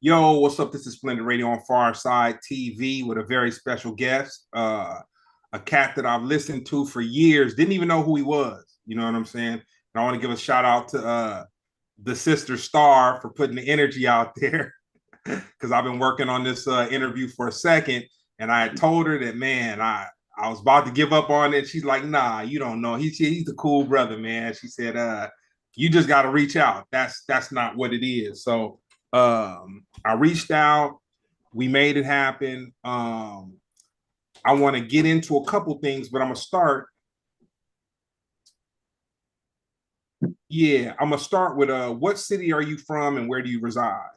Yo, what's up? This is Splendid Radio on Far Side TV with a very special guest, a cat that I've listened to for years, didn't even know who he was. You know what I'm saying? And I want to give a shout out to the sister Star for putting the energy out there because I've been working on this interview for a second, and I had told her that, man, I was about to give up on it. She's like, nah, you don't know. He's a cool brother, man. She said, you just got to reach out. That's not what it is. So I reached out. We made it happen. I want to get into a couple things, but I'm gonna start. Yeah, I'm gonna start with what city are you from and where do you reside?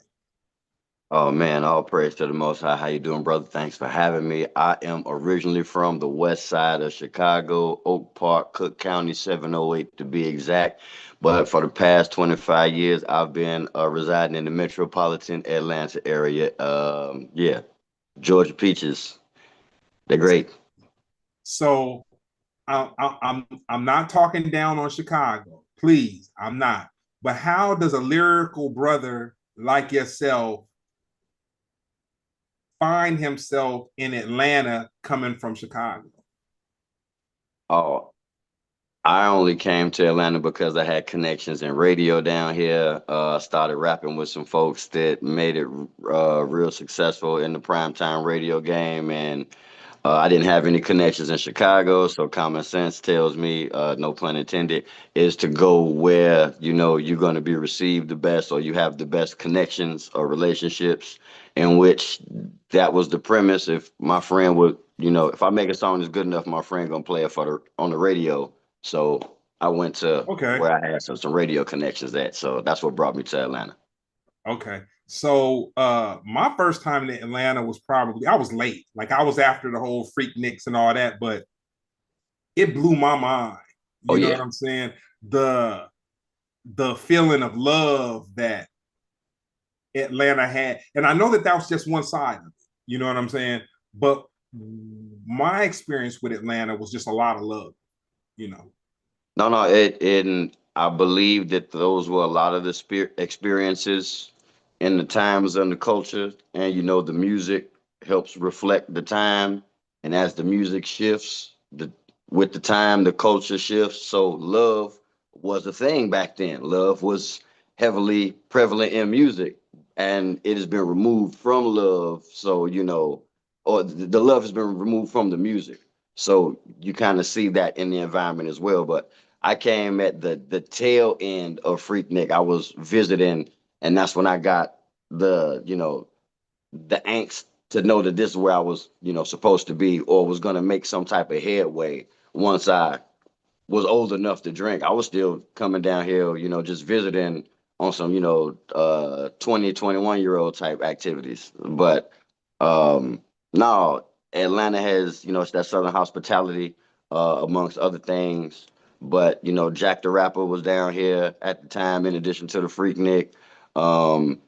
Oh man, all praise to the Most High. How you doing, brother? Thanks for having me. I am originally from the west side of Chicago, Oak Park, Cook County, 708 to be exact. But for the past 25 years, I've been residing in the metropolitan Atlanta area. Yeah, Georgia Peaches, they're great. So I'm not talking down on Chicago, please. I'm not. But how does a lyrical brother like yourself find himself in Atlanta coming from Chicago? Oh, I only came to Atlanta because I had connections in radio down here. Started rapping with some folks that made it real successful in the primetime radio game, and I didn't have any connections in Chicago, so common sense tells me, no pun intended, is to go where you know you're going to be received the best, or you have the best connections or relationships. In which that was the premise. If my friend would, if I make a song that's good enough, my friend gonna play it on the radio. So I went to Okay. where I had some radio connections at. So that's what brought me to Atlanta. Okay. So my first time in Atlanta was probably I was late. Like I was after the whole Freak Nicks and all that, but it blew my mind. Oh You know what yeah. I'm saying? The the feeling of love that Atlanta had. And I know that that was just one side of it. You know what I'm saying? But my experience with Atlanta was just a lot of love, you know. No, no, and I believe that those were a lot of the experiences in the times and the culture, and the music helps reflect the time, and as the music shifts, the with the time, the culture shifts. So love was a thing back then. Love was heavily prevalent in music, and it has been removed from love. So or the love has been removed from the music. So you kind of see that in the environment as well. But I came at the tail end of Freaknik. I was visiting, and that's when I got the angst to know that this is where I was, supposed to be, or was gonna make some type of headway once I was old enough to drink. I was still coming down here, just visiting on some, 20, 21-year-old type activities. But no, Atlanta has, it's that Southern hospitality, amongst other things. But, Jack the Rapper was down here at the time, in addition to the Freaknik. Um,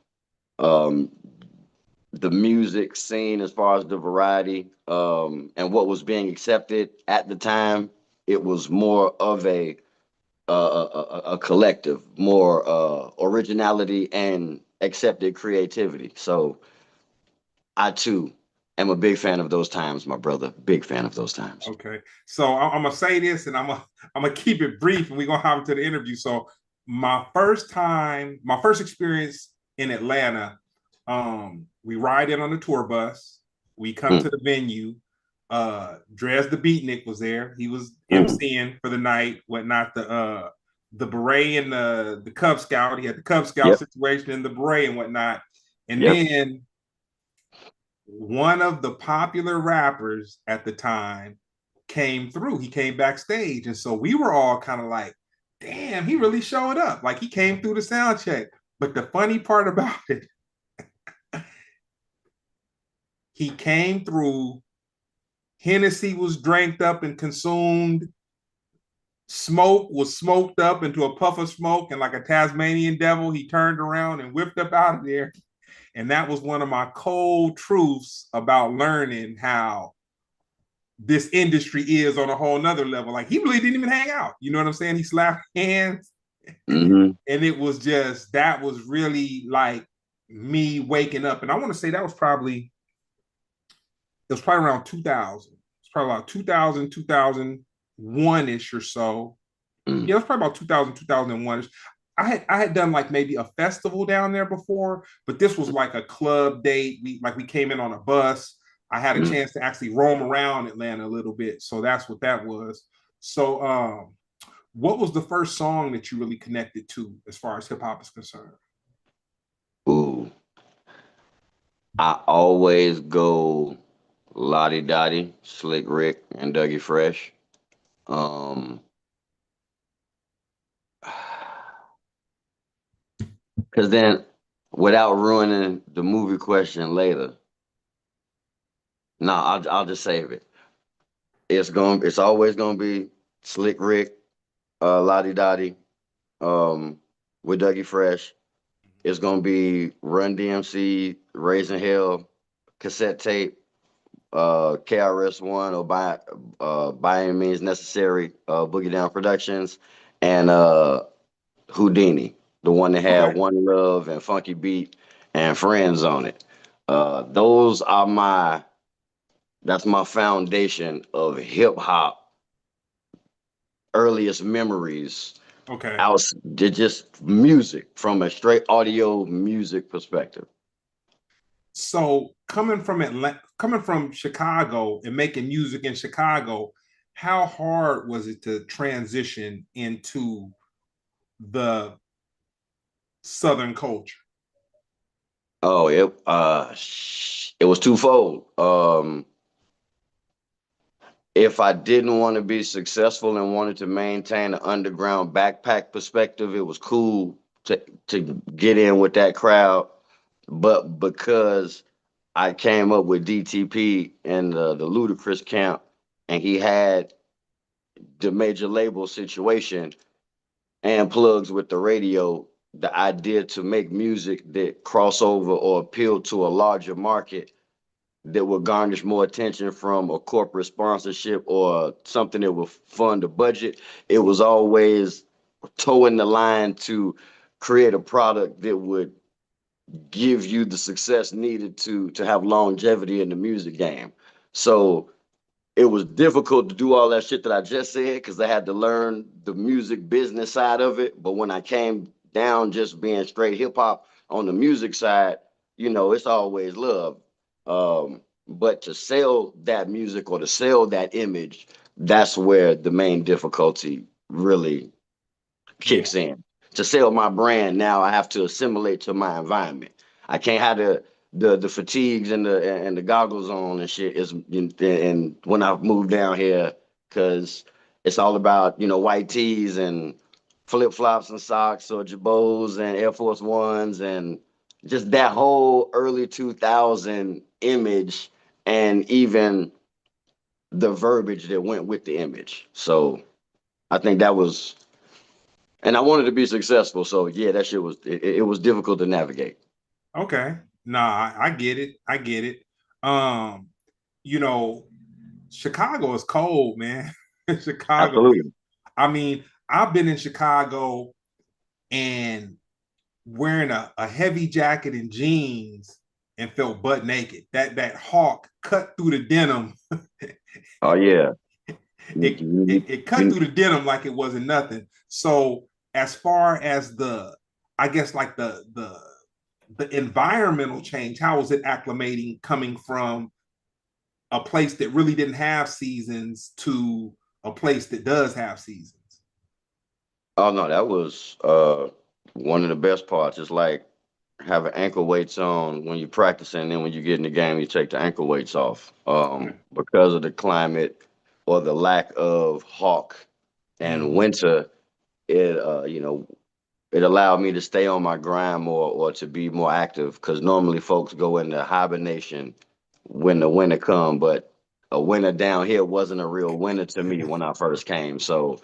um, the music scene, as far as the variety, and what was being accepted at the time, it was more of a collective, more originality and accepted creativity. So I too am a big fan of those times, my brother. Big fan of those times. Okay. So I'm gonna say this and I'm gonna keep it brief and we're gonna have to the interview. So my first experience in Atlanta, we ride in on the tour bus, we come Mm, to the venue. Drez the Beatnik was there. He was mm. emceeing for the night, whatnot, the beret and the Cub Scout. He had the Cub Scout Yep, situation and the beret and whatnot. And yep. then one of the popular rappers at the time came through. He came backstage. And so we were all kind of like, damn, he really showed up. Like he came through the sound check. But the funny part about it, he came through. Hennessy was dranked up and consumed. Smoke was smoked up into a puff of smoke. And like a Tasmanian devil, he turned around and whipped up out of there. And that was one of my cold truths about learning how this industry is on a whole nother level. Like he really didn't even hang out. You know what I'm saying? He slapped hands Hmm. and it was just that was really like me waking up, and I want to say that was probably around 2000. It's probably about 2000, 2001-ish or so. Mm. Yeah, it was probably about 2000, 2001-ish. I had done like maybe a festival down there before, but this was like a club date. We came in on a bus. I had a Mm. chance to actually roam around Atlanta a little bit. So that's what that was. So what was the first song that you really connected to as far as hip hop is concerned? Ooh, I always go Lottie Dottie, Slick Rick, and Dougie Fresh. Um, because then, without ruining the movie question later, no, I'll just save it. It's always gonna be Slick Rick, Lottie Dottie, um, with Dougie Fresh. It's gonna be Run DMC, Raising Hell, cassette tape, KRS One, or by any means necessary, Boogie Down Productions, and Houdini, the one that had Okay. One Love and Funky Beat and Friends on it. Those are that's my foundation of hip hop earliest memories. Okay. Out just music from a straight audio music perspective. So coming from Chicago and making music in Chicago, how hard was it to transition into the Southern culture? Oh, it was twofold. If I didn't want to be successful and wanted to maintain an underground backpack perspective, it was cool to get in with that crowd. But because I came up with DTP in the Ludacris camp, and he had the major label situation and plugs with the radio, the idea to make music that crossover or appeal to a larger market that will garnish more attention from a corporate sponsorship or something that will fund the budget. It was always towing the line to create a product that would give you the success needed to have longevity in the music game. So it was difficult to do all that shit that I just said because I had to learn the music business side of it. But when I came down just being straight hip hop on the music side, it's always love. But to sell that music or to sell that image, that's where the main difficulty really Yeah. kicks in. To sell my brand, now I have to assimilate to my environment. I can't have the fatigues and the goggles on and shit. And when I moved down here, because it's all about white tees and flip flops and socks or jabos and Air Force Ones and just that whole early 2000 image and even the verbiage that went with the image. So I think that was and I wanted to be successful. So yeah, that shit it was difficult to navigate. Okay. Nah, I get it. I get it. Um, you know, Chicago is cold, man. Chicago. Absolutely. I mean, I've been in Chicago and wearing a heavy jacket and jeans and felt butt naked. That hawk cut through the denim. Oh yeah. it, You, it cut you, through the denim like it wasn't nothing. So as far as I guess like the environmental change, how was it acclimating coming from a place that really didn't have seasons to a place that does have seasons? oh no, that was one of the best parts. It's like having ankle weights on when you're practicing, and then when you get in the game, you take the ankle weights off. Okay. Because of the climate or the lack of hawk and Mm-hmm. winter, it it allowed me to stay on my grind more or to be more active because normally folks go into hibernation when the winter come, but a winter down here wasn't a real winter to me when I first came. So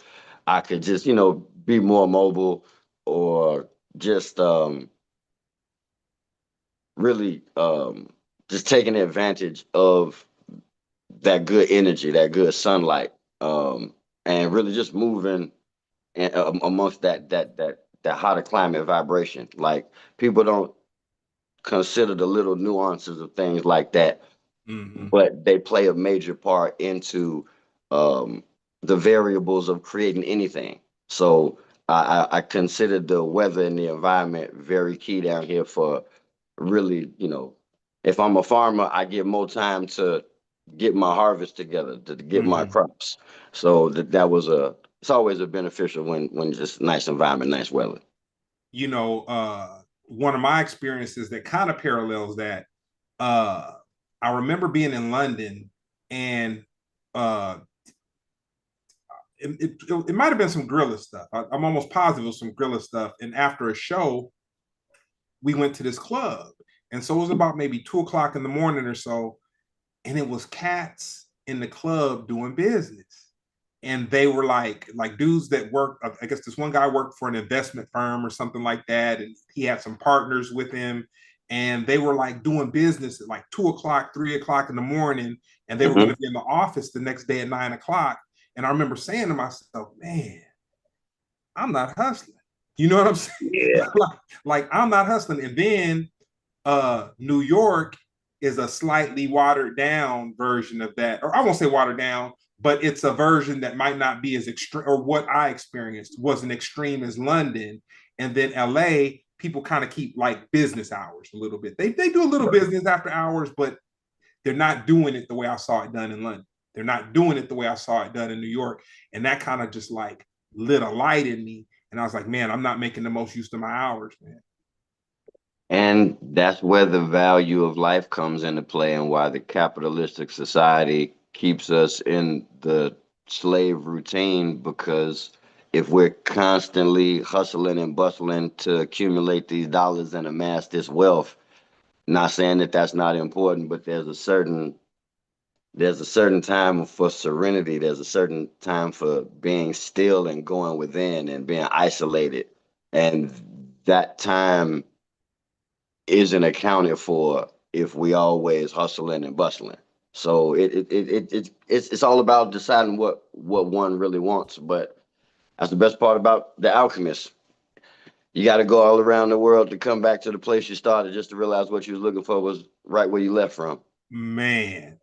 I could just, be more mobile or just really just taking advantage of that good energy, that good sunlight, and really just moving amongst that hotter climate vibration. Like people don't consider the little nuances of things like that, Mm-hmm. but they play a major part into um, the variables of creating anything. So I consider the weather and the environment very key down here for really, if I'm a farmer, I get more time to get my harvest together, to get my Mm-hmm. crops. So it's always a beneficial when just nice environment, nice weather. You know, one of my experiences that kind of parallels that, uh, I remember being in London, and uh, it might have been some Gorilla stuff. I'm almost positive it was some Gorilla stuff. And after a show, we went to this club. And so it was about maybe 2 o'clock in the morning or so. And it was cats in the club doing business. And they were like dudes that worked. I guess this one guy worked for an investment firm or something like that. And he had some partners with him. And they were like doing business at like 2 o'clock, 3 o'clock in the morning. And they were going Mm-hmm. to be in the office the next day at 9 o'clock. And I remember saying to myself, man, I'm not hustling. You know what I'm saying? Yeah. like I'm not hustling. And then New York is a slightly watered down version of that, or I won't say watered down, but it's a version that might not be as extreme, or what I experienced wasn't extreme as London. And then LA, people kind of keep like business hours a little bit. They do a little Right. business after hours, but they're not doing it the way I saw it done in London. They're not doing it the way I saw it done in New York. And that kind of just like lit a light in me. And I was like, man, I'm not making the most use of my hours, man. And that's where the value of life comes into play and why the capitalistic society keeps us in the slave routine. Because if we're constantly hustling and bustling to accumulate these dollars and amass this wealth, not saying that that's not important, but there's a certain time for serenity. There's a certain time for being still and going within and being isolated. And that time isn't accounted for if we always hustling and bustling. So it's all about deciding what one really wants. But that's the best part about The Alchemist. You got to go all around the world to come back to the place you started just to realize what you was looking for was right where you left from. Man,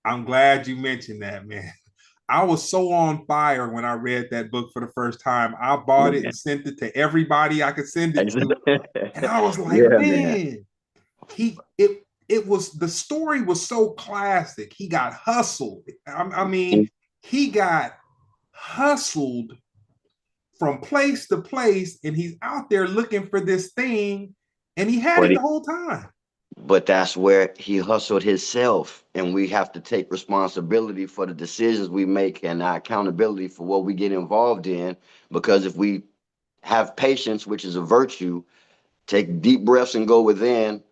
I'm glad you mentioned that, man. I was so on fire when I read that book for the first time. I bought it Yeah. and sent it to everybody I could send it to. And I was like, Yeah, man. man, it was, the story was so classic. He got hustled. I mean, he got hustled from place to place, and he's out there looking for this thing, and he had But it the he, whole time. but that's where he hustled himself, and we have to take responsibility for the decisions we make and our accountability for what we get involved in. Because if we have patience, which is a virtue, take deep breaths and go within,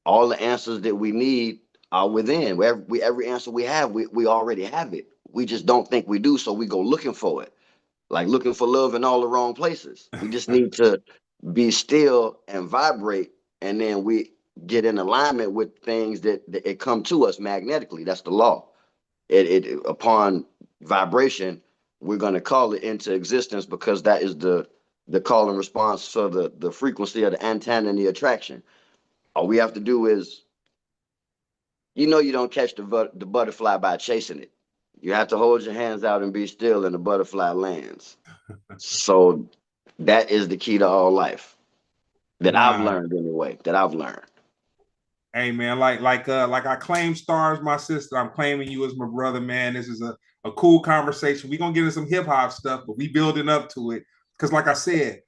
all the answers that we need are within. Every answer we have, we already have it. We just don't think we do, so we go looking for it, like looking for love in all the wrong places. We just need to be still and vibrate, and then we get in alignment with things that it come to us magnetically. That's the law. It upon vibration, we're going to call it into existence because that is the call and response for the frequency of the antenna and the attraction. All we have to do is, you don't catch the butterfly by chasing it. You have to hold your hands out and be still, and the butterfly lands. So that is the key to all life that I've Nah, learned anyway. That I've learned. hey man, like I claim Star as my sister, I'm claiming you as my brother, man. This is a cool conversation. We're gonna get into some hip hop stuff, but we building up to it. Cause like I said,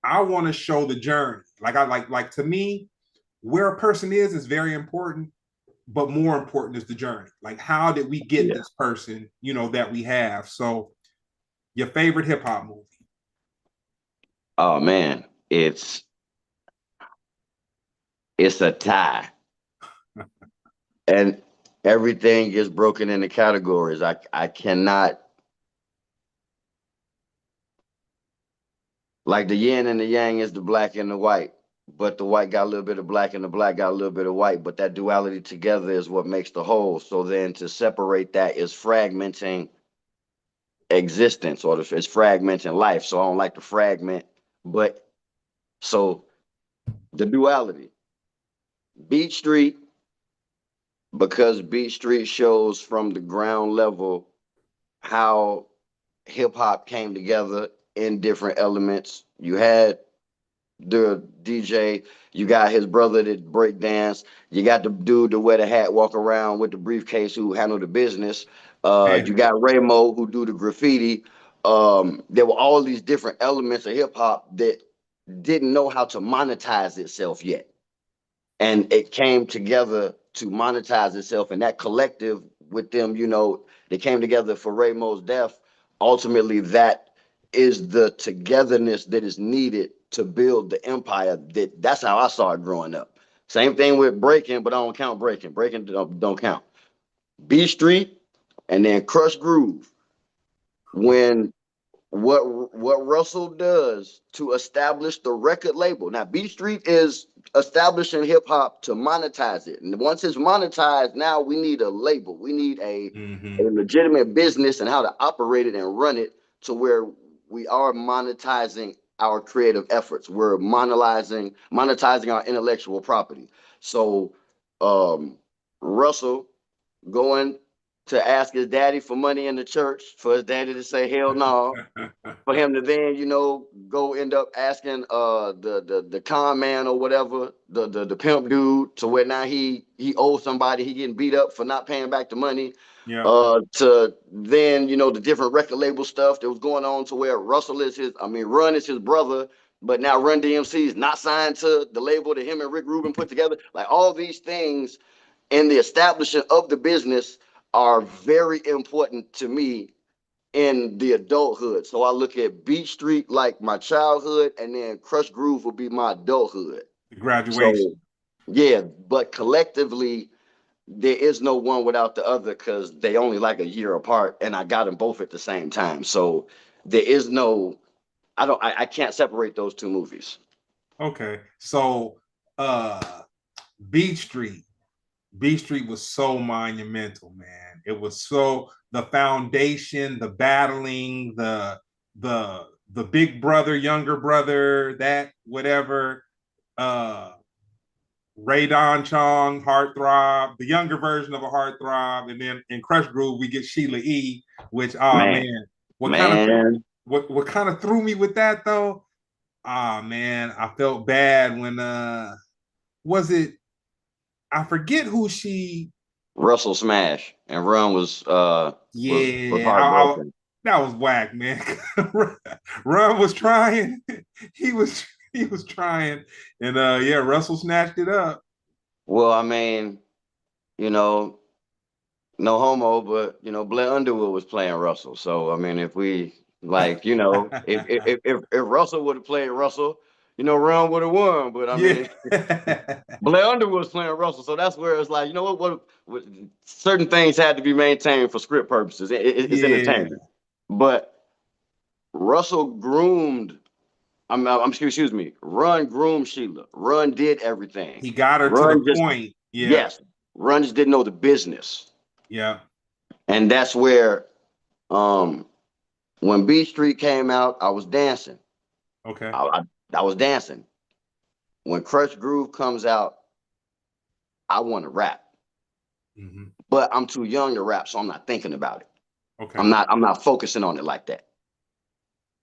I want to show the journey. Like to me, where a person is very important, but more important is the journey. Like, how did we get Yeah. this person, that we have? So, your favorite hip hop movie? Oh man, it's a tie, and everything is broken into categories. I cannot, like, the yin and the yang is the black and the white, but the white got a little bit of black and the black got a little bit of white, but that duality together is what makes the whole. So then to separate that is fragmenting existence, or it's fragmenting life. So I don't like the fragment, but so the duality. Beat Street, because Beat Street shows from the ground level how hip hop came together in different elements. You had the DJ, you got his brother that break dance, you got the dude that wear the hat, walk around with the briefcase who handle the business. You Man, got Raymo who do the graffiti. There were all these different elements of hip hop that didn't know how to monetize itself yet. And it came together to monetize itself. And that collective with them, they came together for Raymo's death. Ultimately, that is the togetherness that is needed to build the empire. That's how I saw it growing up. Same thing with breaking, but I don't count breaking. Breaking don't count. B Street and then Crush Groove. When what Russell does to establish the record label. Now, B Street is establishing hip hop to monetize it. And once it's monetized, now we need a label. We need a legitimate business and how to operate it and run it to where we are monetizing our creative efforts. We're monetizing our intellectual property. So Russell going to ask his daddy for money in the church, for his daddy to say hell no, for him to then, go end up asking the con man or whatever, the pimp dude, to where now he owes somebody, he getting beat up for not paying back the money. yeah. To then, the different record label stuff that was going on, to where Run is his brother, but now Run DMC is not signed to the label that him and Rick Rubin put together. Like, all these things in the establishment of the business are very important to me in the adulthood. So I look at Beat Street like my childhood, and then Crush Groove will be my adulthood. Graduation. So yeah, but collectively, there is no one without the other, because they only like a year apart, and I got them both at the same time. So there is no, I can't separate those two movies. Okay. So Beach Street. Beach Street was so monumental, man. It was so the foundation, the battling, the big brother, younger brother, that whatever. Ray Don Chong, Heartthrob, the younger version of a Heartthrob, and then in Crush Groove we get Sheila E. Which, oh Man, man, man. what kind of threw me with that though? Ah man, I felt bad when was it? I forget who she. Russell smash and Run was was Yeah, heartbroken. that was whack, man. Ron was trying. He was trying, and yeah, Russell snatched it up. Well, I mean, you know, no homo, but Blair Underwood was playing Russell. So I mean, if we like, if Russell would have played Russell, Ron would have won. But I Yeah. mean, Blair Underwood was playing Russell, so that's where it's like, what certain things had to be maintained for script purposes. It's Yeah. entertainment, but Russell groomed. Excuse me. Run groomed Sheila. Run did everything. He got her to the Run just point. Yeah. Yes. Run just didn't know the business. Yeah. And that's where, when B Street came out, I was dancing. Okay. I was dancing. When Crush Groove comes out, I want to rap, but I'm too young to rap, so I'm not thinking about it. Okay. I'm not focusing on it like that.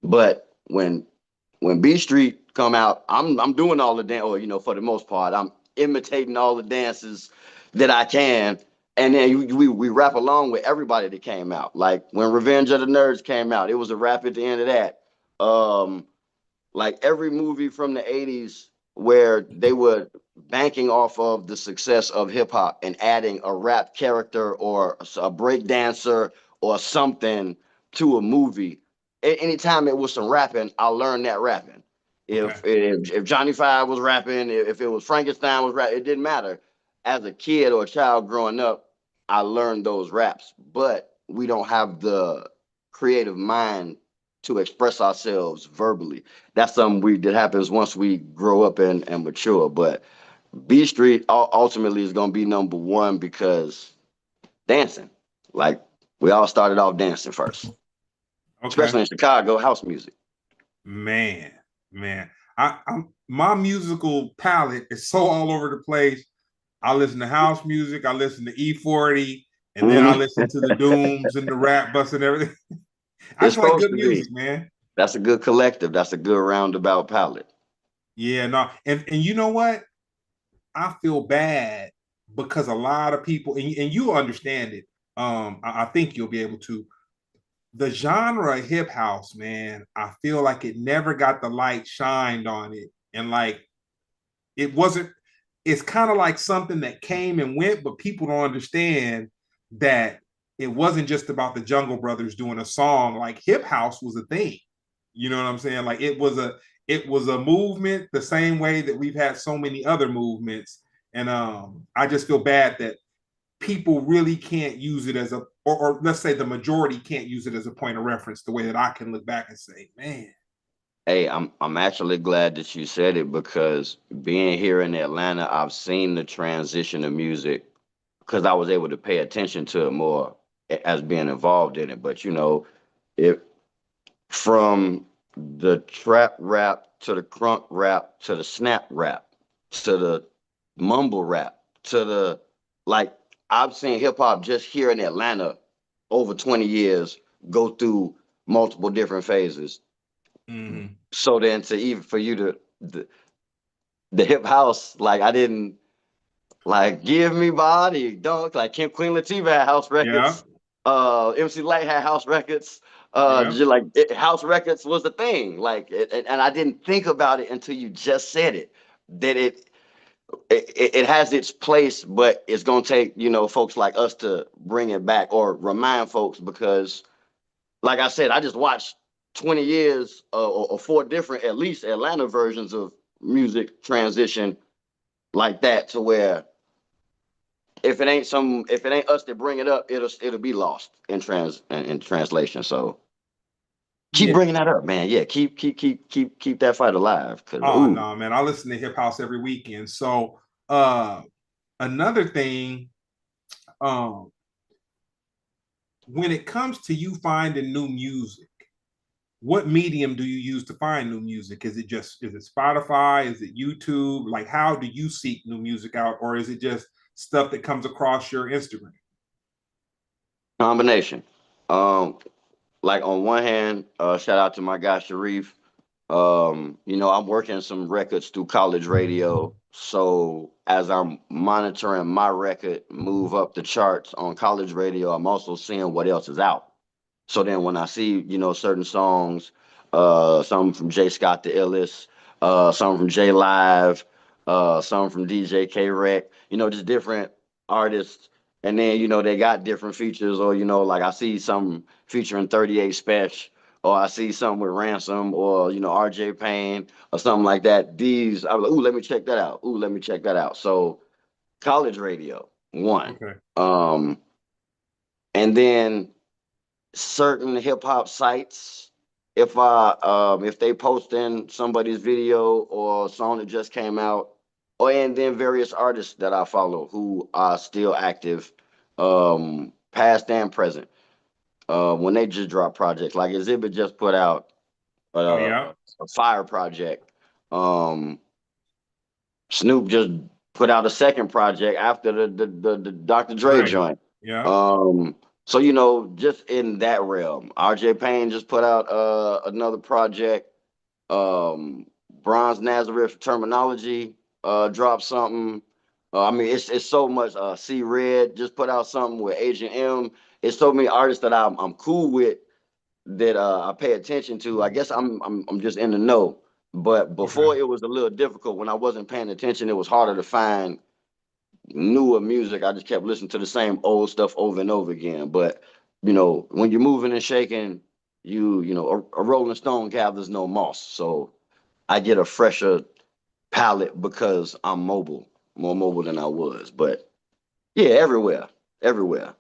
But when B Street come out, I'm doing all the dance, or for the most part, I'm imitating all the dances that I can. And then we rap along with everybody that came out. Like when Revenge of the Nerds came out, it was a rap at the end of that. Like every movie from the 80s where they were banking off of the success of hip hop and adding a rap character or a break dancer or something to a movie. Anytime it was some rapping, I learned that rapping. If Johnny Five was rapping, if it was Frankenstein was rapping, it didn't matter. As a kid or a child growing up, I learned those raps, but we don't have the creative mind to express ourselves verbally. That's something that happens once we grow up and mature. But B Street ultimately is going to be number one because dancing. Like, we all started off dancing first, especially in Chicago, house music. Man. I'm my musical palette is so all over the place. I listen to house music, I listen to E40, and then I Mhm. listen to the Dooms and the Rap Bus and everything. I It's just like supposed good to be. music, man. That's a good collective. That's a good roundabout palette. Yeah, no, and you know what? I feel bad because a lot of people, and you understand it. I think you'll be able to. The genre of hip house, man, I feel like it never got the light shined on it, and like it wasn't. It's kind of like something that came and went, but people don't understand that it wasn't just about the Jungle Brothers doing a song. Like hip house was a thing. You know what I'm saying? Like it was a movement the same way that we've had so many other movements. And I just feel bad that people really can't use it as or let's say the majority can't use it as a point of reference the way that I can look back and say, man. Hey, I'm actually glad that you said it because being here in Atlanta, I've seen the transition of music because I was able to pay attention to it more as being involved in it. But it from the trap rap to the crunk rap to the snap rap to the mumble rap to the like I've seen hip hop just here in Atlanta over 20 years go through multiple different phases. Mm-hmm. So then to even for you to the hip house, like I didn't like give me body, don't like Kim Queen Latifah had house Yeah, records, MC Light had house records, yeah, just like house records was the thing. Like and I didn't think about it until you just said it, that it has its place, but it's gonna take, folks like us to bring it back or remind folks because like I said, I just watched 20 years or four different, at least Atlanta versions of music transition like that to where if it ain't us that bring it up, it'll be lost in translation. So keep yeah. bringing that up, man. Yeah, keep that fight alive. Cause Oh ooh, no, man. I listen to hip house every weekend. So uh another thing, um, when it comes to you finding new music, what medium do you use to find new music? Is it Spotify? Is it YouTube? Like how do you seek new music out? Or is it just stuff that comes across your Instagram? combination. Um, like on one hand, shout out to my guy Sharif. I'm working some records through college radio. So as I'm monitoring my record move up the charts on college radio, I'm also seeing what else is out. So then when I see, certain songs, some from J Scott the Illest, some from J Live, some from DJ K Rec, just different artists. And then, they got different features, or, like I see some featuring 38 Special, or I see some with Ransom, or, RJ Payne, or something like that. I'm like, ooh, let me check that out. Ooh, let me check that out. So college radio, one. Okay. Um, and then certain hip hop sites. If they post in somebody's video or a song that just came out, or and then various artists that I follow who are still active, past and present. When they just drop projects, like Exhibit just put out Oh yeah. a fire project. Um, Snoop just put out a second project after the Dr. Dre Right. joint. Yeah. Um, so just in that realm, RJ Payne just put out another project. Bronze Nazareth Terminology dropped something. I mean, it's so much. C Red just put out something with Agent M. It's so many artists that I'm cool with that I pay attention to. I guess I'm just in the know. But Okay. before it was a little difficult when I wasn't paying attention. It was harder to find newer music. I just kept listening to the same old stuff over and over again. But when you're moving and shaking, a Rolling Stone gathers no moss. So I get a fresher palette because I'm mobile, more mobile than I was. But yeah, everywhere, everywhere.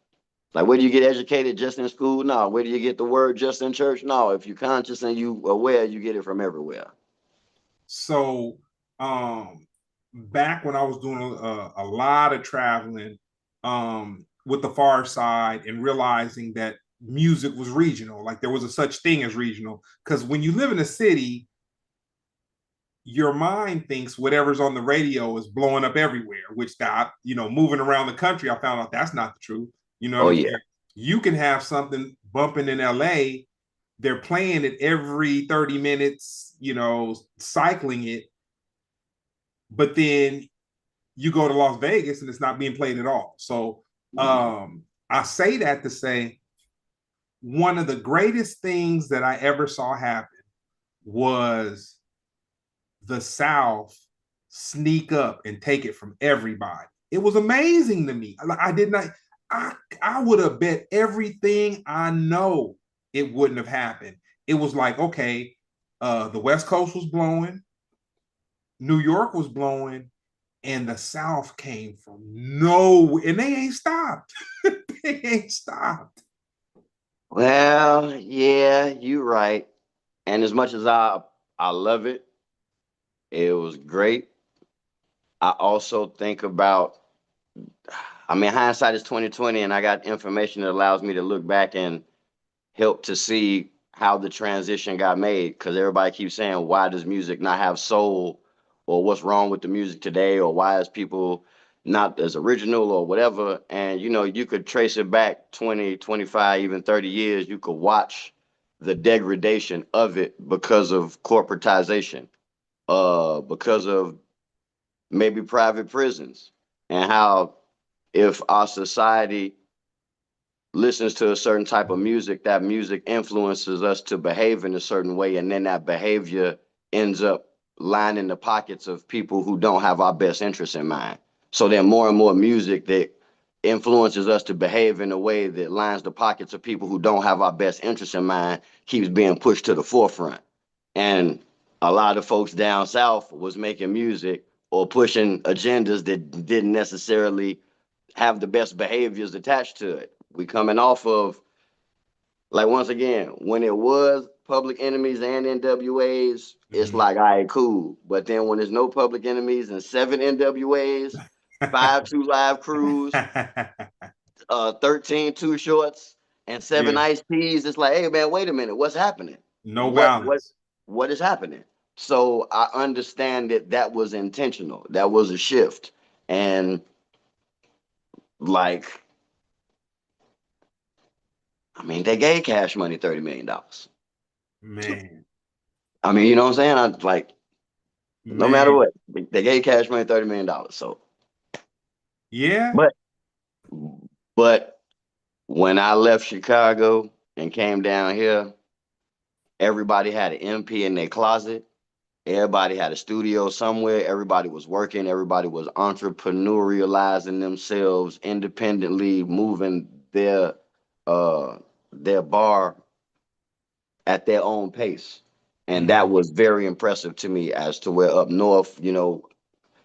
Like, where do you get educated? Just in school? No. Where do you get the word? Just in church? No. If you're conscious and you aware, you get it from everywhere. So, back when I was doing a lot of traveling, with the Far Side and realizing that music was regional, like there was a such thing as regional. Because when you live in a city, your mind thinks whatever's on the radio is blowing up everywhere, which that, moving around the country, I found out that's not the truth. You know what Oh I'm yeah. saying? You can have something bumping in LA, they're playing it every 30 minutes, cycling it, but then you go to Las Vegas and it's not being played at all. So I say that to say one of the greatest things that I ever saw happen was the South sneak up and take it from everybody. It was amazing to me. I did not, I would have bet everything I know it wouldn't have happened. It was like, okay, the West Coast was blowing, New York was blowing, and the South came from nowhere, and they ain't stopped. They ain't stopped. Well, yeah, you're right. And as much as I love it, it was great. I also think about, I mean, hindsight is 2020, and I got information that allows me to look back and help to see how the transition got made. Because everybody keeps saying, why does music not have soul, or what's wrong with the music today, or why is people not as original or whatever. And you could trace it back 20, 25, even 30 years. You could watch the degradation of it because of corporatization, because of maybe private prisons, and how if our society listens to a certain type of music, that music influences us to behave in a certain way, and then that behavior ends up lining the pockets of people who don't have our best interests in mind. So then more and more music that influences us to behave in a way that lines the pockets of people who don't have our best interests in mind keeps being pushed to the forefront. And a lot of folks down south was making music or pushing agendas that didn't necessarily have the best behaviors attached to it. We coming off of, like, once again, when it was Public Enemies and NWAs, it's like, all right, cool. But then when there's no Public Enemies and 7 NWAs, 5 2 Live Crews, 13 Too Shorts, and 7 Yeah. Ice Teas, it's like, hey man, wait a minute, what's happening? No What what balance. what is happening? So I understand that that was intentional. That was a shift. And like, I mean, they gave Cash Money $30 million. Man. I mean, you know what I'm saying? I like, no matter Man. what, they gave Cash Money $30 million. So, Yeah. but but when I left Chicago and came down here, everybody had an MP in their closet. Everybody had a studio somewhere. Everybody was working. Everybody was entrepreneurializing themselves independently, moving their bar at their own pace. And that was very impressive to me, as to where up north,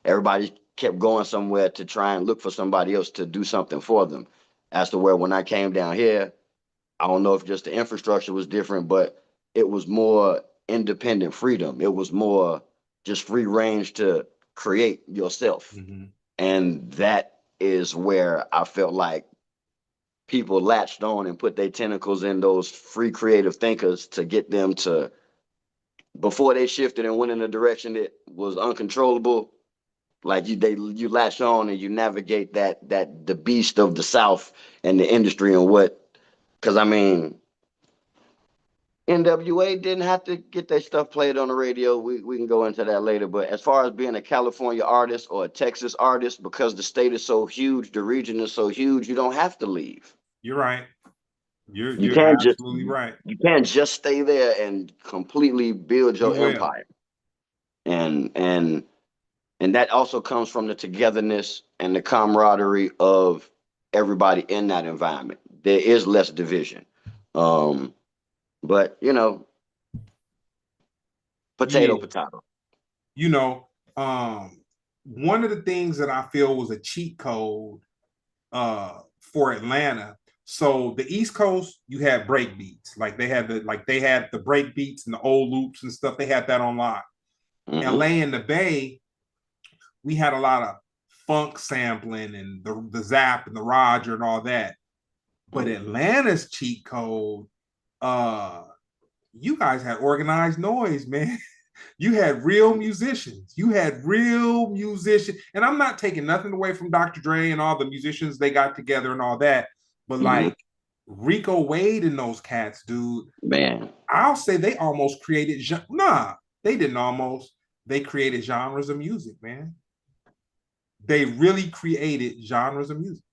everybody kept going somewhere to try and look for somebody else to do something for them. As to where when I came down here, I don't know if just the infrastructure was different, but it was more independent freedom. It was more just free range to create yourself. Mm-hmm. And that is where I felt like people latched on and put their tentacles in those free creative thinkers to get them to, before they shifted and went in a direction that was uncontrollable. Like you latch on and you navigate that the beast of the South and the industry and what, because I mean, NWA didn't have to get their stuff played on the radio. We can go into that later. But as far as being a California artist or a Texas artist, because the state is so huge, the region is so huge, you don't have to leave. You're right. You You're can't just absolutely right. you can't just stay there and completely build Do your well. empire. And that also comes from the togetherness and the camaraderie of everybody in that environment. There is less division. But potato, Yeah. potato. You know, um, one of the things that I feel was a cheat code for Atlanta. So the East Coast, you had break beats. They had the break beats and the old loops and stuff. They had that on lock. Mm-hmm. LA and the Bay, we had a lot of funk sampling and the Zap and the Roger and all that. But Atlanta's cheat code, you guys had organized noise, man. You had real musicians. You had real musicians. And I'm not taking nothing away from Dr. Dre and all the musicians they got together and all that. But like Rico Wade and those cats, dude, Man, I'll say they almost created, nah, they didn't almost. They created genres of music, man. They really created genres of music.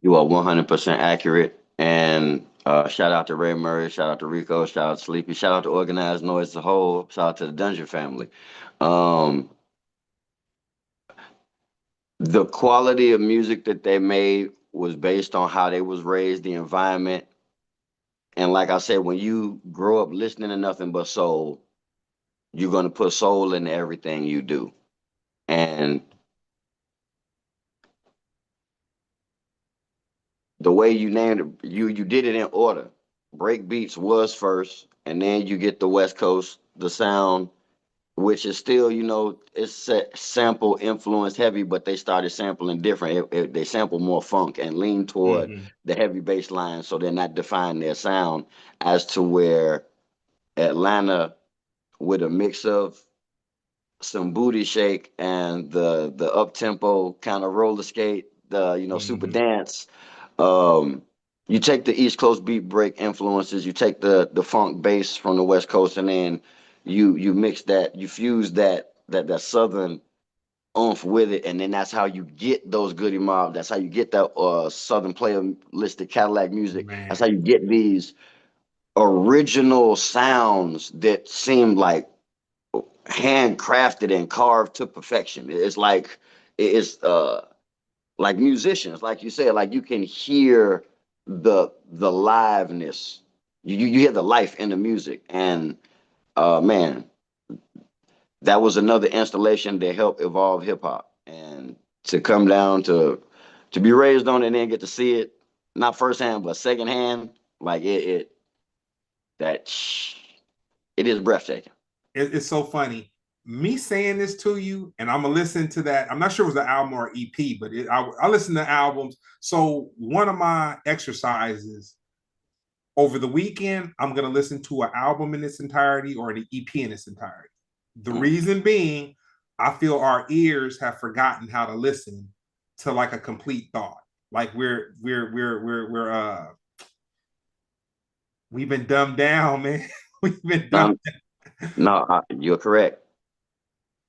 you are 100% accurate. And shout out to Ray Murray, shout out to Rico, shout out to Sleepy, shout out to Organized Noise as a whole, shout out to the Dungeon family. Um, the quality of music that they made was based on how they was raised, the environment. And like I said, when you grow up listening to nothing but soul, you're going to put soul in everything you do. And the way you named it, you did it in order. Break beats was first, and then you get the West Coast, the sound, which is still, it's sample influence heavy, but they started sampling different. They sample more funk and lean toward the heavy bass line, so they're not defining their sound as to where Atlanta, with a mix of some booty shake and the up tempo kind of roller skate, super dance. Um, you take the East Coast beat break influences, you take the funk bass from the West Coast, and then you mix that, you fuse that Southern oomph with it, and then that's how you get those Goody Mob. That's how you get that Southern playalistic Cadillac music. Man. That's how you get these original sounds that seem like handcrafted and carved to perfection. It's like musicians, like you said, like you can hear the liveness. You hear the life in the music, and man, that was another installation that helped evolve hip hop. And to come down to be raised on it and then get to see it, not firsthand but secondhand, like that it is breathtaking. It's so funny. Me saying this to you, and I'm gonna listen to that. I'm not sure it was an album or EP, but I listen to albums. So one of my exercises over the weekend, I'm gonna listen to an album in its entirety or an EP in its entirety. The reason being, I feel our ears have forgotten how to listen to like a complete thought. Like we've been dumbed down, man. We've been dumbed down. No, you're correct.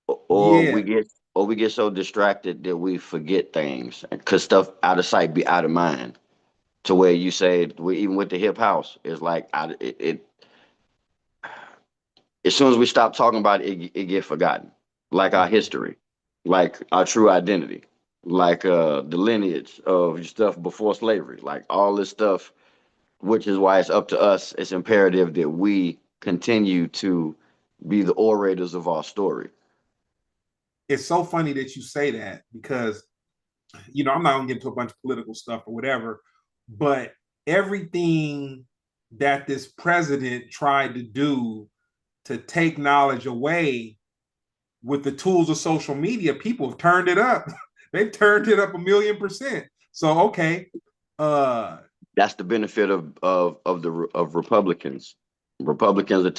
Or Yeah. we get so distracted that we forget things, because stuff out of sight be out of mind. To where you say, even with the hip house, it's like as soon as we stop talking about it, it get forgotten. Like our history, like our true identity, like the lineage of stuff before slavery, like all this stuff, which is why it's up to us. It's imperative that we continue to be the orators of our story. It's so funny that you say that because, I'm not gonna get into a bunch of political stuff or whatever, but everything that this president tried to do to take knowledge away with the tools of social media, people have turned it up. They've turned it up 1,000,000%. So okay, that's the benefit of Republicans. Republicans that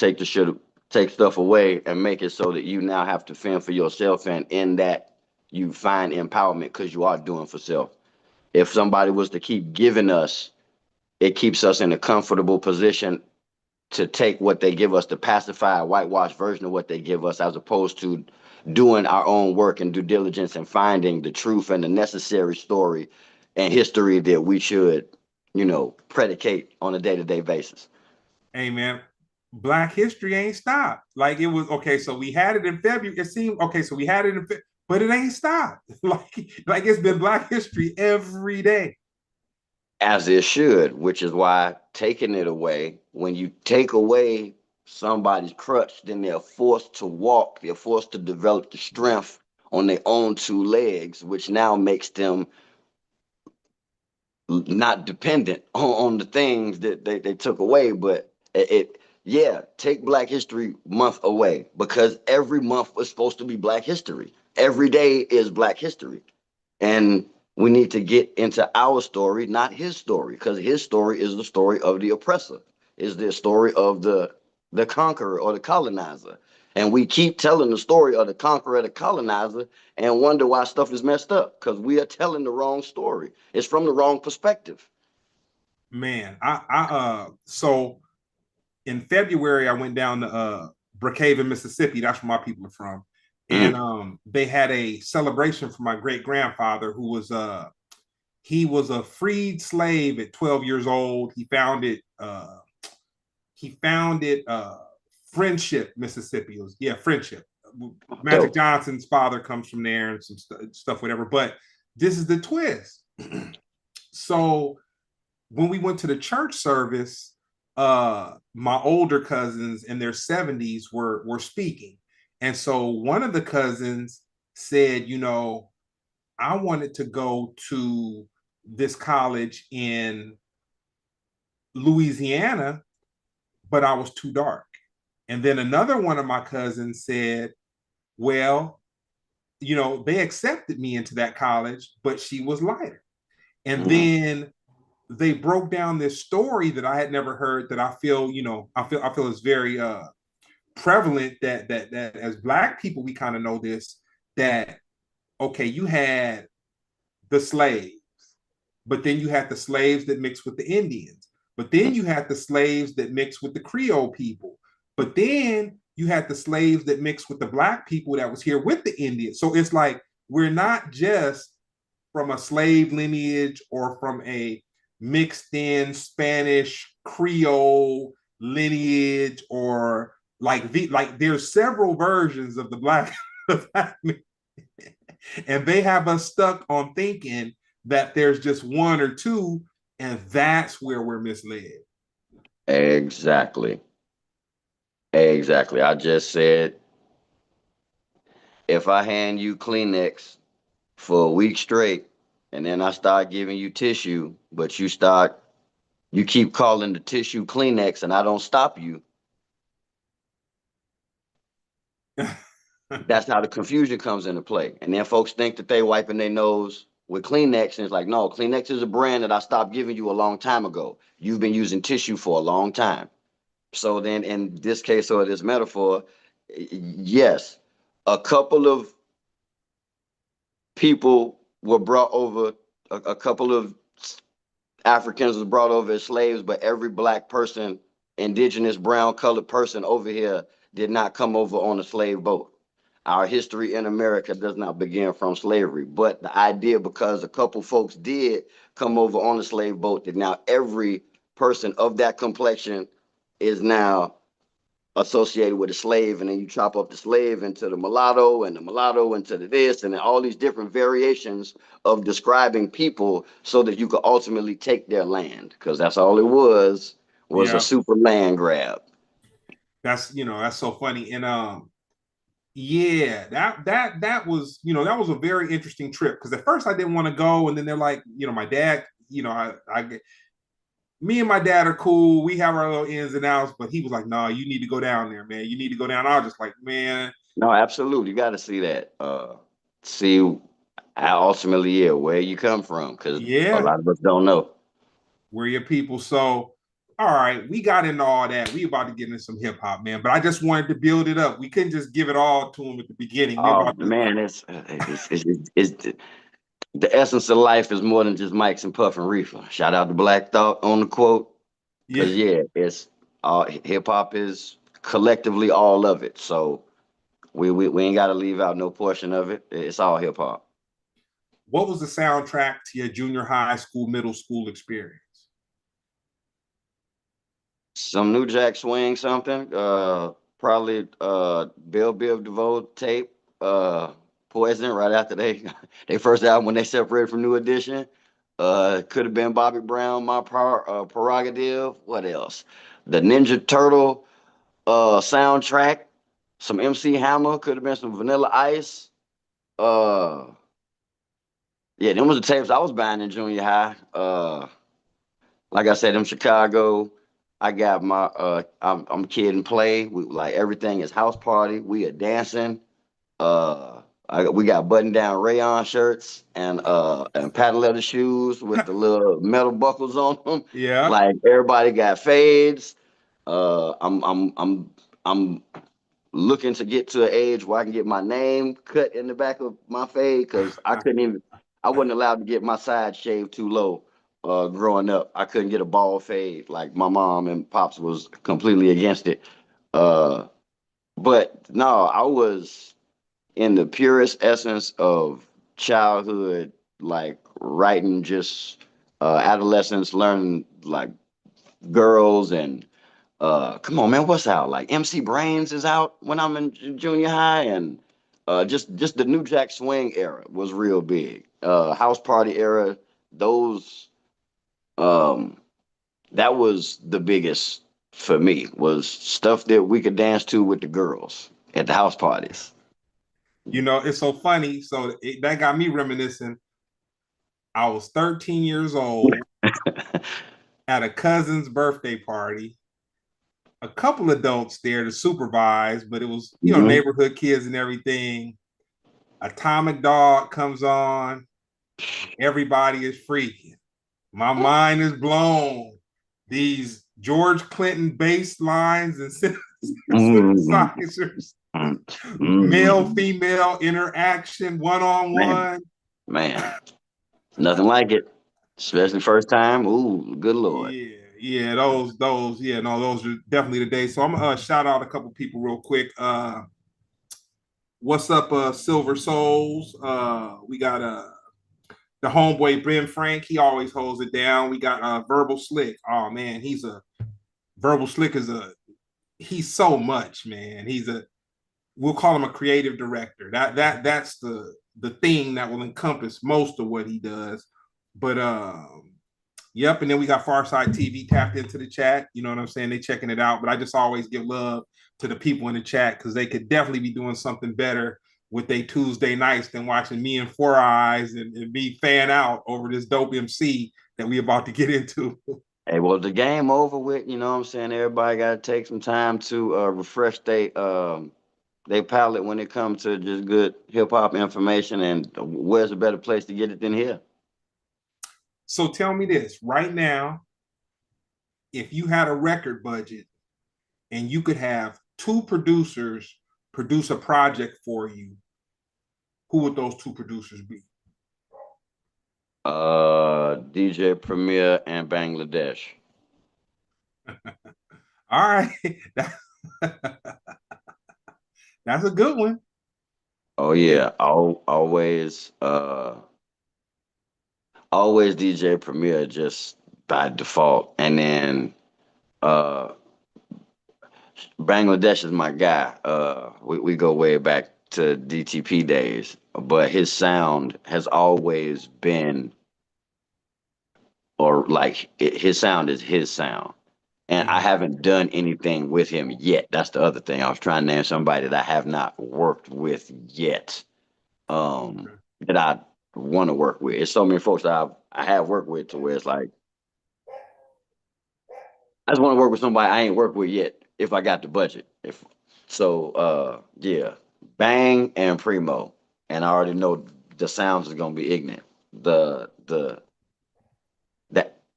take stuff away and make it so that you now have to fend for yourself, and in that you find empowerment because you are doing for self. If somebody was to keep giving us, it keeps us in a comfortable position to take what they give us, the pacified, whitewashed version of what they give us, as opposed to doing our own work and due diligence and finding the truth and the necessary story and history that we should, predicate on a day-to-day basis. Hey man, Black history ain't stopped. Like it was okay. So we had it in February. It seemed okay. So we had it in, but it ain't stopped. like it's been Black history every day. As it should, which is why taking it away, when you take away somebody's crutch, then they're forced to walk, they're forced to develop the strength on their own two legs, which now makes them not dependent on the things that they took away. But take Black History Month away, because every month was supposed to be Black history. Every day is Black history. And we need to get into our story, not his story, because his story is the story of the oppressor, is the story of the conqueror or the colonizer. And we keep telling the story of the conqueror, the colonizer, and wonder why stuff is messed up, because we are telling the wrong story. It's from the wrong perspective. Man, so in February I went down to Brookhaven, Mississippi. That's where my people are from. And they had a celebration for my great grandfather, who was he was a freed slave at 12 years old. He founded Friendship, Mississippi. It was, yeah, Friendship. Magic Dope. Johnson's father comes from there and some stuff, whatever. But this is the twist. So when we went to the church service, my older cousins in their 70s were speaking. And so one of the cousins said, I wanted to go to this college in Louisiana, but I was too dark. And then another one of my cousins said, well, they accepted me into that college, but she was lighter. And then they broke down this story that I had never heard, that I feel is very prevalent, that as Black people, we kind of know this, that, okay, you had the slaves, but then you had the slaves that mixed with the Indians, but then you had the slaves that mixed with the Creole people, but then you had the slaves that mixed with the Black people that was here with the Indians. So it's like, we're not just from a slave lineage or from a mixed in Spanish Creole lineage, or like there's several versions of the Black and they have us stuck on thinking that there's just one or two, and that's where we're misled. Exactly. I just said, if I hand you Kleenex for a week straight, and then I start giving you tissue, but you keep calling the tissue Kleenex, and I don't stop you, that's how the confusion comes into play. And then folks think that they wiping their nose with Kleenex, and it's like, no, Kleenex is a brand that I stopped giving you a long time ago. You've been using tissue for a long time. So then in this case, or this metaphor, yes, a couple of people were brought over, a couple of Africans was brought over as slaves, but every Black person, indigenous brown colored person over here did not come over on a slave boat. Our history in America does not begin from slavery, but the idea, because a couple folks did come over on a slave boat, that now every person of that complexion is now associated with a slave, and then you chop up the slave into the mulatto, and the mulatto into the this, and then all these different variations of describing people, so that you could ultimately take their land, because that's all it was a super land grab. That's so funny. And yeah, that was that was a very interesting trip, because at first I didn't want to go, and then they're like, my dad, me and my dad are cool. We have our little ins and outs, but he was like, "No, you need to go down there, man. You need to go down." I was just like, "Man, no, absolutely, you got to see that. See how ultimately, yeah, where you come from, because a yeah, lot of us don't know. we're your people." So, all right, we got into all that. We about to get into some hip hop, man. But I just wanted to build it up. We couldn't just give it all to him at the beginning. We Oh about to, man, it's the essence of life is more than just mics and puff and reefer. Shout out to Black Thought on the quote. yeah. Because yeah, it's all hip hop is collectively all of it. So we ain't got to leave out no portion of it. It's all hip hop. What was the soundtrack to your junior high school, middle school experience? Some New Jack Swing something. Probably Bill Biv DeVoe tape. Poison right after they first album when they separated from New Edition. Could have been Bobby Brown, My Prerogative. What else? The Ninja Turtle soundtrack. Some MC Hammer. Could have been some Vanilla Ice. Uh, yeah, them was the tapes I was buying in junior high. Like I said, in Chicago, I got my I'm Kid and Play. We like everything is house party. We are dancing. We got button down rayon shirts and patent leather shoes with the little metal buckles on them. Yeah. Like everybody got fades. I'm looking to get to an age where I can get my name cut in the back of my fade because I wasn't allowed to get my side shaved too low. Growing up, I couldn't get a bald fade. Like my mom and pops was completely against it. Uh, but no, I was in the purest essence of childhood, like writing just adolescence, learning like girls and come on, man, what's out? Like MC Brains is out when I'm in junior high, and just the New Jack Swing era was real big. House party era, those um, that was the biggest for me was stuff that we could dance to with the girls at the house parties. You know, it's so funny. So that got me reminiscing. I was 13 years old at a cousin's birthday party. A couple adults there to supervise, but it was, you know, Mhm. neighborhood kids and everything. Atomic Dog comes on. Everybody is freaking. My mind is blown. These George Clinton bass lines and Mhm. synthesizers, male Mhm. female interaction, one on Man, one. man, nothing like it, especially first time. Ooh, good lord. Yeah, yeah, no, those are definitely the days. So I'm gonna shout out a couple people real quick. What's up, Silver Souls? We got the homeboy Ben Frank. He always holds it down. We got Verbal Slick. Oh man, Verbal Slick is he's so much, man. We'll call him a creative director. That's the thing that will encompass most of what he does. But yep, and then we got Farside TV tapped into the chat. You know what I'm saying? They checking it out. But I just always give love to the people in the chat because they could definitely be doing something better with their Tuesday nights than watching me and Four Eyes and me fan out over this dope MC that we about to get into. Hey, well, the game over with. You know what I'm saying? Everybody got to take some time to refresh they palette when it comes to just good hip hop information. And where's a better place to get it than here? So tell me this right now, if you had a record budget and you could have two producers produce a project for you, who would those two producers be? DJ Premier and Bangladesh. All right. That's a good one. Oh Yeah. yeah, always DJ Premier just by default, and then uh Bangladesh is my guy. We go way back to DTP days, but his sound has always been, or like his sound is his sound. And I Mhm. haven't done anything with him yet. That's the other thing. I was trying to name somebody that I have not worked with yet. Okay. That I want to work with. It's so many folks that I have worked with to where it's like I just want to work with somebody I ain't worked with yet if I got the budget. If so, yeah, Bang and Primo, and I already know the sounds is gonna be ignorant. The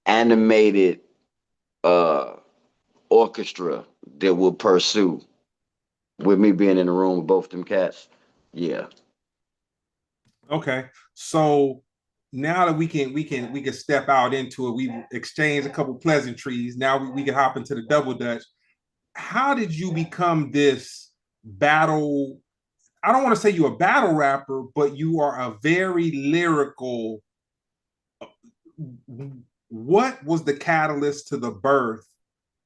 animated uh orchestra that will pursue with me being in the room with both them cats. Yeah. Okay. So now that we can step out into it, we've exchanged a couple pleasantries. Now we can hop into the double dutch. How did you become this battle? I don't want to say you're a battle rapper, but you are a very lyrical. What was the catalyst to the birth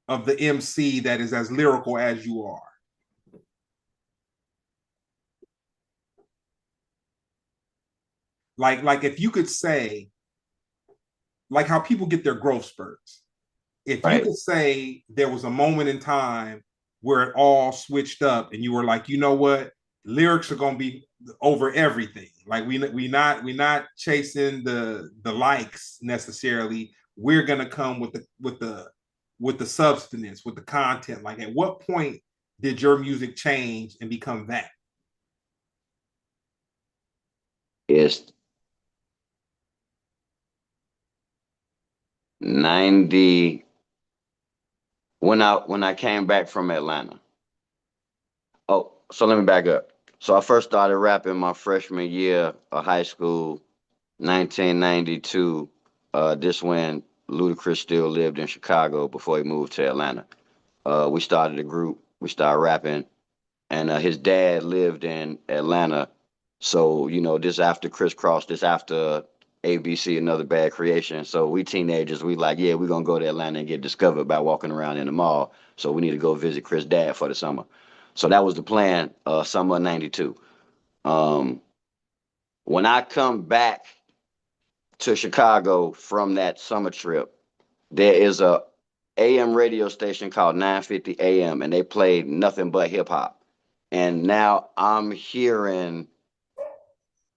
of the MC that is as lyrical as you are? Like if you could say, like how people get their growth spurts. If you Right. could say there was a moment in time where it all switched up and you were like, you know what, lyrics are gonna be over everything. Like we not chasing the likes necessarily. We're gonna come with the substance, with the content. Like at what point did your music change and become that? It's 90 when I came back from Atlanta. Oh, so let me back up. So I first started rapping my freshman year of high school, 1992. This when Ludacris still lived in Chicago before he moved to Atlanta. We started a group. We started rapping, and his dad lived in Atlanta. So this after Crisscross, this after ABC, another bad creation. So we teenagers, we like, yeah, we're gonna go to Atlanta and get discovered by walking around in the mall. So we need to go visit Chris' dad for the summer. So that was the plan. Summer of '92. Um, when I come back to Chicago from that summer trip, there is a AM radio station called 950 AM, and they played nothing but hip hop. And now I'm hearing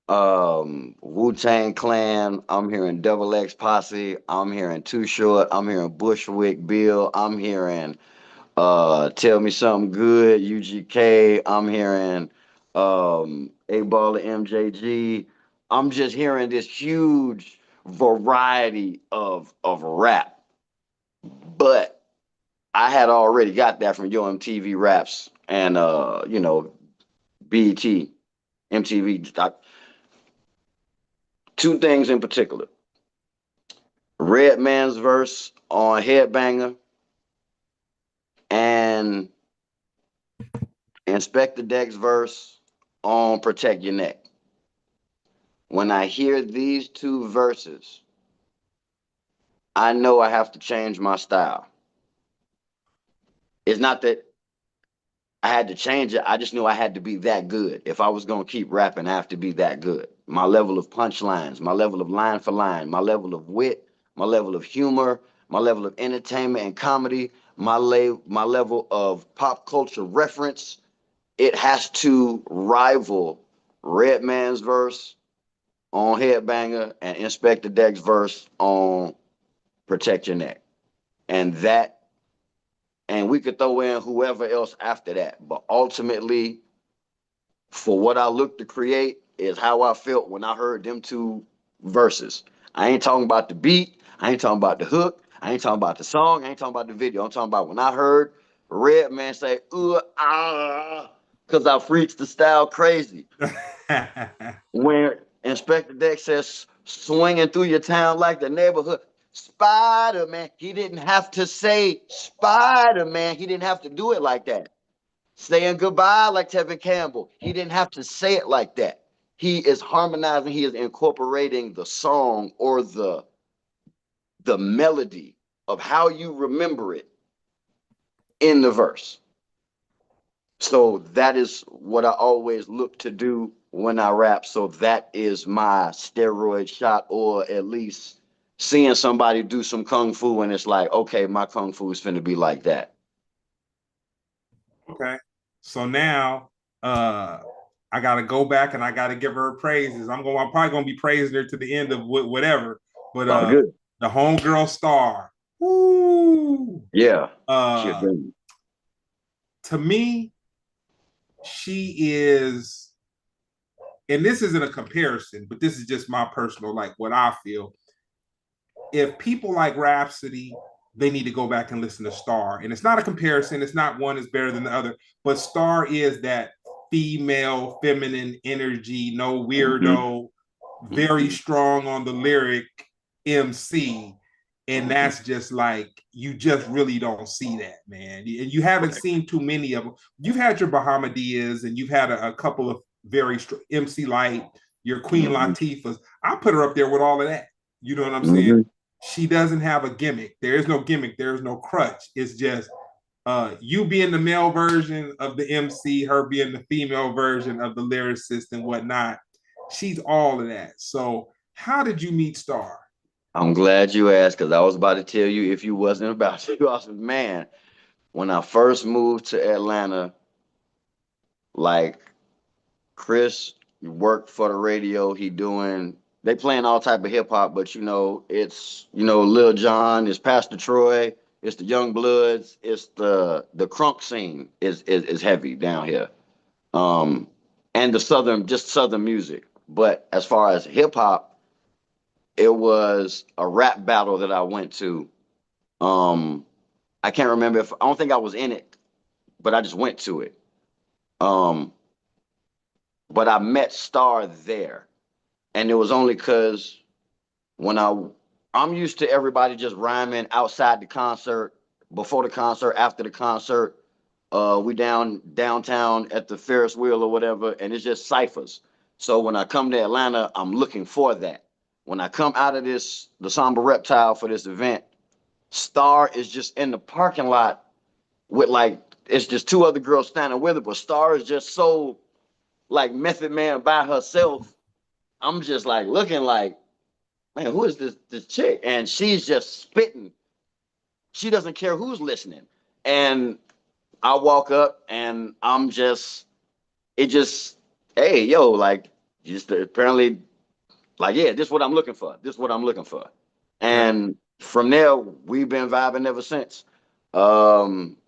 Wu-Tang Clan, I'm hearing Double X Posse, I'm hearing Too Short, I'm hearing Bushwick Bill, I'm hearing Tell Me Something Good, UGK, I'm hearing A Ball of MJG. I'm just hearing this huge variety of rap. But I had already got that from Yo MTV Raps and BET, MTV. Two things in particular. Redman's verse on Headbanger and Inspector Deck's verse on Protect Your Neck. When I hear these two verses, I know I have to change my style. It's not that I had to change it. I just knew I had to be that good. If I was going to keep rapping, I have to be that good. My level of punchlines, my level of line for line, my level of wit, my level of humor, my level of entertainment and comedy, my level of pop culture reference, it has to rival Redman's verse on Headbanger and Inspector Deck's verse on Protect Your Neck. And we could throw in whoever else after that. But ultimately, for what I look to create is how I felt when I heard them two verses. I ain't talking about the beat. I ain't talking about the hook. I ain't talking about the song. I ain't talking about the video. I'm talking about when I heard Redman say, because I freaks the style crazy. When Inspector Deck says, swinging through your town like the neighborhood, Spider-Man. He didn't have to say Spider-Man. He didn't have to do it like that. Saying goodbye like Tevin Campbell. He didn't have to say it like that. He is harmonizing. He is incorporating the song or the melody of how you remember it in the verse. So that is what I always look to do when I rap. So that is my steroid shot, or at least seeing somebody do some kung fu and it's like, okay, my kung fu is finna be like that. Okay. So now I gotta go back and I gotta give her praises. I'm probably gonna be praising her to the end of whatever. But Good. the homegirl star. Woo! Yeah. To me, she is, and this isn't a comparison, but this is just my personal, like what I feel. If people like Rhapsody, they need to go back and listen to Star. And it's not a comparison. It's not one is better than the other, but Star is that female, feminine energy, no weirdo, very strong on the lyric MC. And that's just like, you just really don't see that, man. And you haven't seen too many of them. You've had your Bahamadia and you've had a couple of very MC Light, your Queen Latifahs. I put her up there with all of that. You know what I'm saying? She doesn't have a gimmick. There is no gimmick. There is no crutch. It's just you being the male version of the MC, her being the female version of the lyricist and whatnot. She's all of that. So how did you meet Star? I'm glad you asked, because I was about to tell you if you wasn't about to. I was, man, when I first moved to Atlanta, like Chris worked for the radio. They playing all type of hip hop, but it's Lil Jon, it's Pastor Troy, it's the Young Bloods, it's the crunk scene is heavy down here. And the southern music. But as far as hip hop, it was a rap battle that I went to. I can't remember I don't think I was in it, but I just went to it. Um, but I met Star there, and it was only because when I'm used to everybody just rhyming outside the concert, before the concert, after the concert. We downtown at the Ferris wheel or whatever, and it's just ciphers. So when I come to Atlanta, I'm looking for that. When I come out of the Somber Reptile for this event, Star is just in the parking lot with like it's just two other girls standing with her, but Star is just so like Method Man by herself. I'm just like looking like, man, who is this chick? And she's just spitting. She doesn't care who's listening. And I walk up and it just, hey, yo, like, just apparently, like, yeah, this is what I'm looking for. This is what I'm looking for. Okay. And from there, we've been vibing ever since.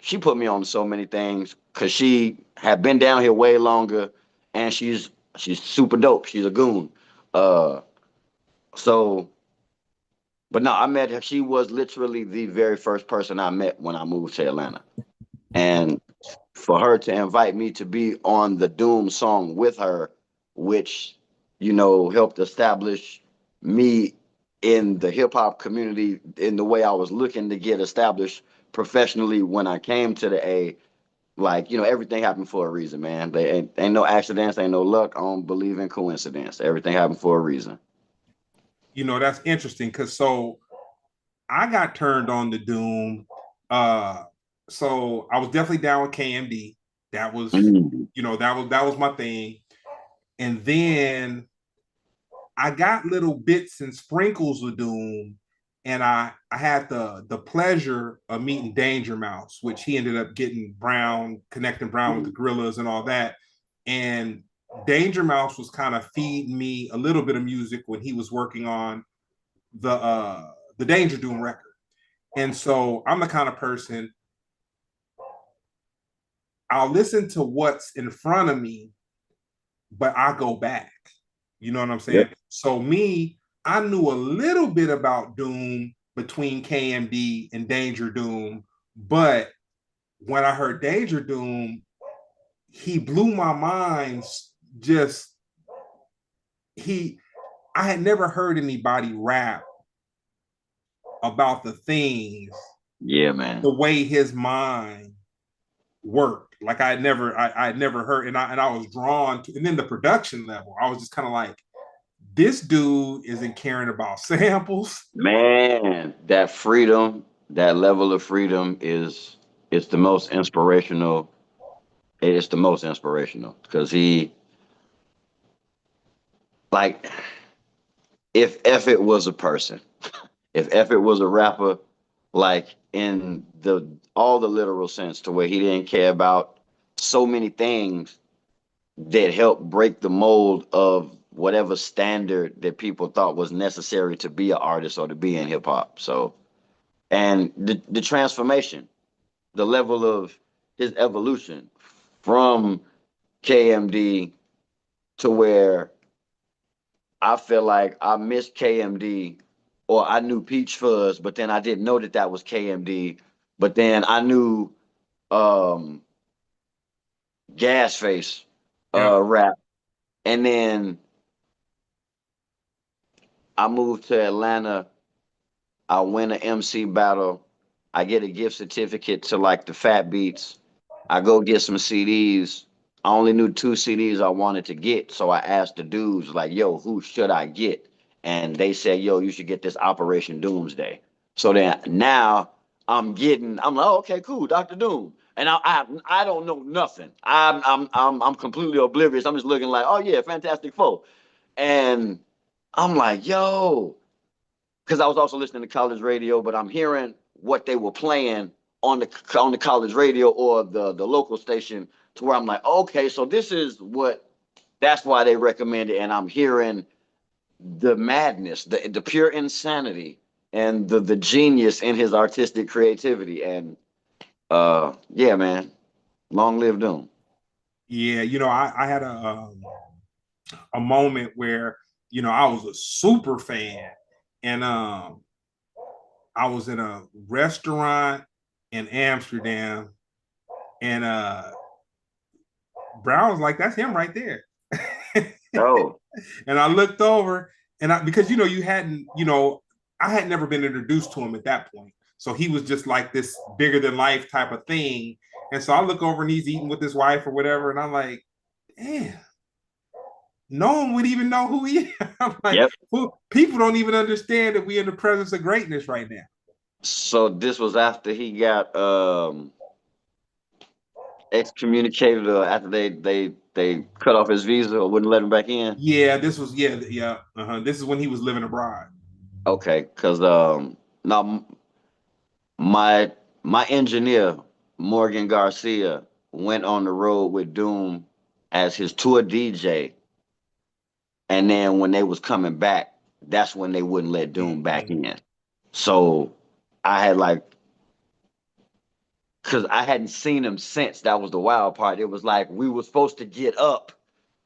She put me on so many things because she had been down here way longer, and she's super dope. She's a goon. Uh, so, but no, I met her. She was literally the very first person I met when I moved to Atlanta, and for her to invite me to be on the Doom song with her, which, helped establish me in the hip hop community in the way I was looking to get established professionally when I came to the A. Like, everything happened for a reason, man. They ain't no accidents, ain't no luck. I don't believe in coincidence. Everything happened for a reason. That's interesting because I got turned on to Doom. Uh, so I was definitely down with KMD. That was, Mm. that was my thing. And then I got little bits and sprinkles of Doom, and I had the pleasure of meeting Danger Mouse, which he ended up getting connecting Brown with the Gorillas and all that. And Danger Mouse was kind of feeding me a little bit of music when he was working on the Danger Doom record. And so I'm the kind of person, I'll listen to what's in front of me, but I go back. You know what I'm saying? Yep. So I knew a little bit about Doom between KMD and Danger Doom, but when I heard Danger Doom, he blew my mind. Just he, I had never heard anybody rap about the things Yeah, man. the way his mind worked. Like I had never heard, and I was drawn to, and then the production level, I was just kind of like, this dude isn't caring about samples. Man, that freedom, that level of freedom is it's the most inspirational. It's the most inspirational because he like if it was a person, if it was a rapper, like in the all the literal sense to where he didn't care about so many things that helped break the mold of whatever standard that people thought was necessary to be an artist or to be in hip hop. So and the transformation, the level of his evolution from KMD to where I feel like I missed KMD or I knew Peach Fuzz, but then I didn't know that that was KMD. But then I knew um, Gas Face Yeah. rap. And then I moved to Atlanta. I win an MC battle. I get a gift certificate to like the Fat Beats. I go get some CDs. I only knew two CDs I wanted to get, so I asked the dudes like, "Yo, who should I get?" And they said, "Yo, you should get this Operation Doomsday." So then now I'm like, oh, okay, cool, Doctor Doom, and I don't know nothing. I'm completely oblivious. I'm just looking like, oh yeah, Fantastic Four, and I'm like, yo, because I was also listening to college radio, but I'm hearing what they were playing on the college radio or the local station to where I'm like, okay, so this is what that's why they recommend it, and I'm hearing the madness, the pure insanity, and the genius in his artistic creativity, and yeah, man, long live Doom. Yeah, I had a moment where I was a super fan, and I was in a restaurant in Amsterdam, and Brown was like, that's him right there. Oh, And I looked over and because, you hadn't, I had never been introduced to him at that point. So he was just like this bigger than life type of thing. And so I look over and he's eating with his wife or whatever. And I'm like, damn, no one would even know who he is. I'm like, yep. well, people don't even understand that we're in the presence of greatness right now. So this was after he got excommunicated, or after they cut off his visa or wouldn't let him back in. Yeah, this was, yeah. This is when he was living abroad. Okay, because now my engineer Morgan Garcia went on the road with Doom as his tour DJ, and then when they was coming back, that's when they wouldn't let Doom back Mm-hmm. in. So I had like, because I hadn't seen him since. That was the wild part. It was like we were supposed to get up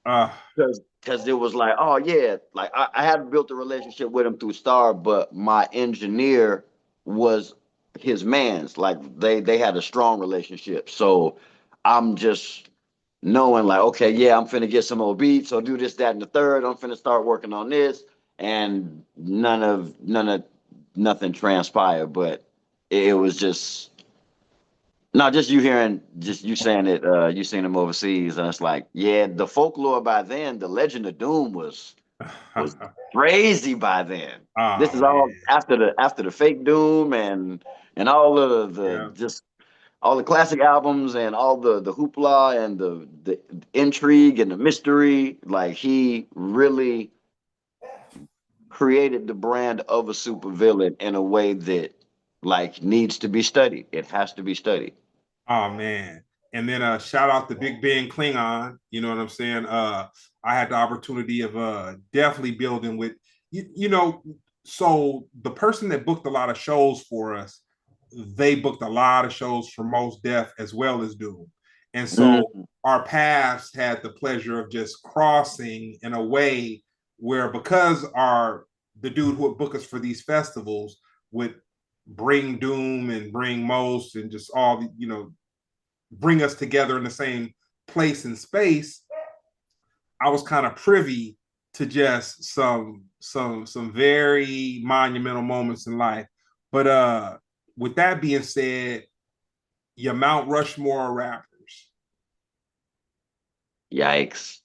Uh, because it was like, oh yeah, like I hadn't built a relationship with him through Star, but my engineer was his man's. Like they had a strong relationship. So I'm just knowing like, okay, yeah, I'm finna get some more beats or do this, that, and the third. I'm finna start working on this, and nothing transpired. But it was just not just you hearing, just you saying it. You seen him overseas, and it's like, yeah, the folklore by then, the Legend of Doom was crazy by then. This oh is all man, after the fake Doom and all of the yeah. just all the classic albums and all the hoopla and the intrigue and the mystery. Like he really created the brand of a supervillain in a way that like needs to be studied. It has to be studied. Oh man. And then shout out to Big Ben Klingon. You know what I'm saying? I had the opportunity of definitely building with so the person that booked a lot of shows for us, they booked a lot of shows for Most Def as well as Doom. And so Mm, our paths had the pleasure of just crossing in a way where, because the dude who would book us for these festivals would bring Doom and bring Most and just all the, bring us together in the same place and space, I was kind of privy to just some very monumental moments in life. But with that being said, your Mount Rushmore rappers. yikes.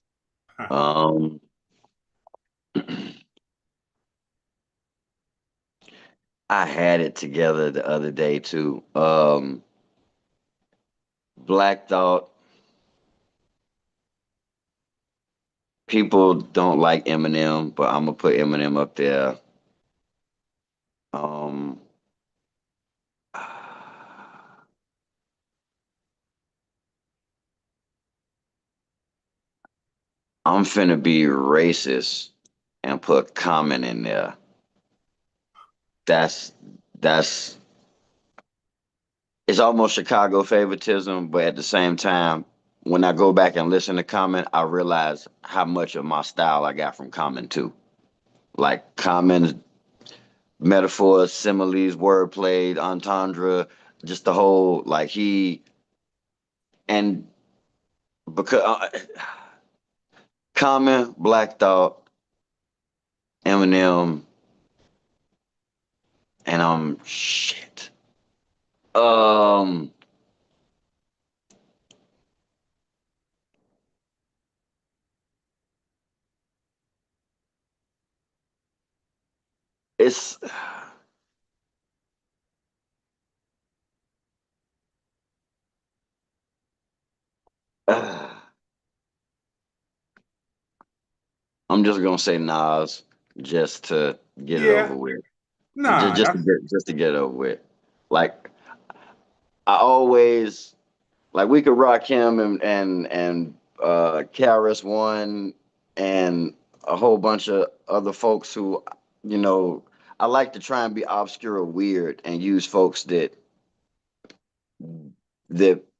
Um, I had it together the other day too. Black Thought. People don't like Eminem, but I'm gonna put Eminem up there. Um, I'm finna be racist and put Common in there. That's that's it's almost Chicago favoritism, but at the same time, when I go back and listen to Common, I realize how much of my style I got from Common too. Like Common metaphors, similes, wordplay, entendre, just the whole like he and because Common, Black Thought, Eminem, and shit. Um, it's I'm just gonna say Nas just to get it over Yeah, with. nah, that's Just to get it over with. Like I always like we could rock him and KRS One and a whole bunch of other folks who, you know, I like to try and be obscure or weird and use folks that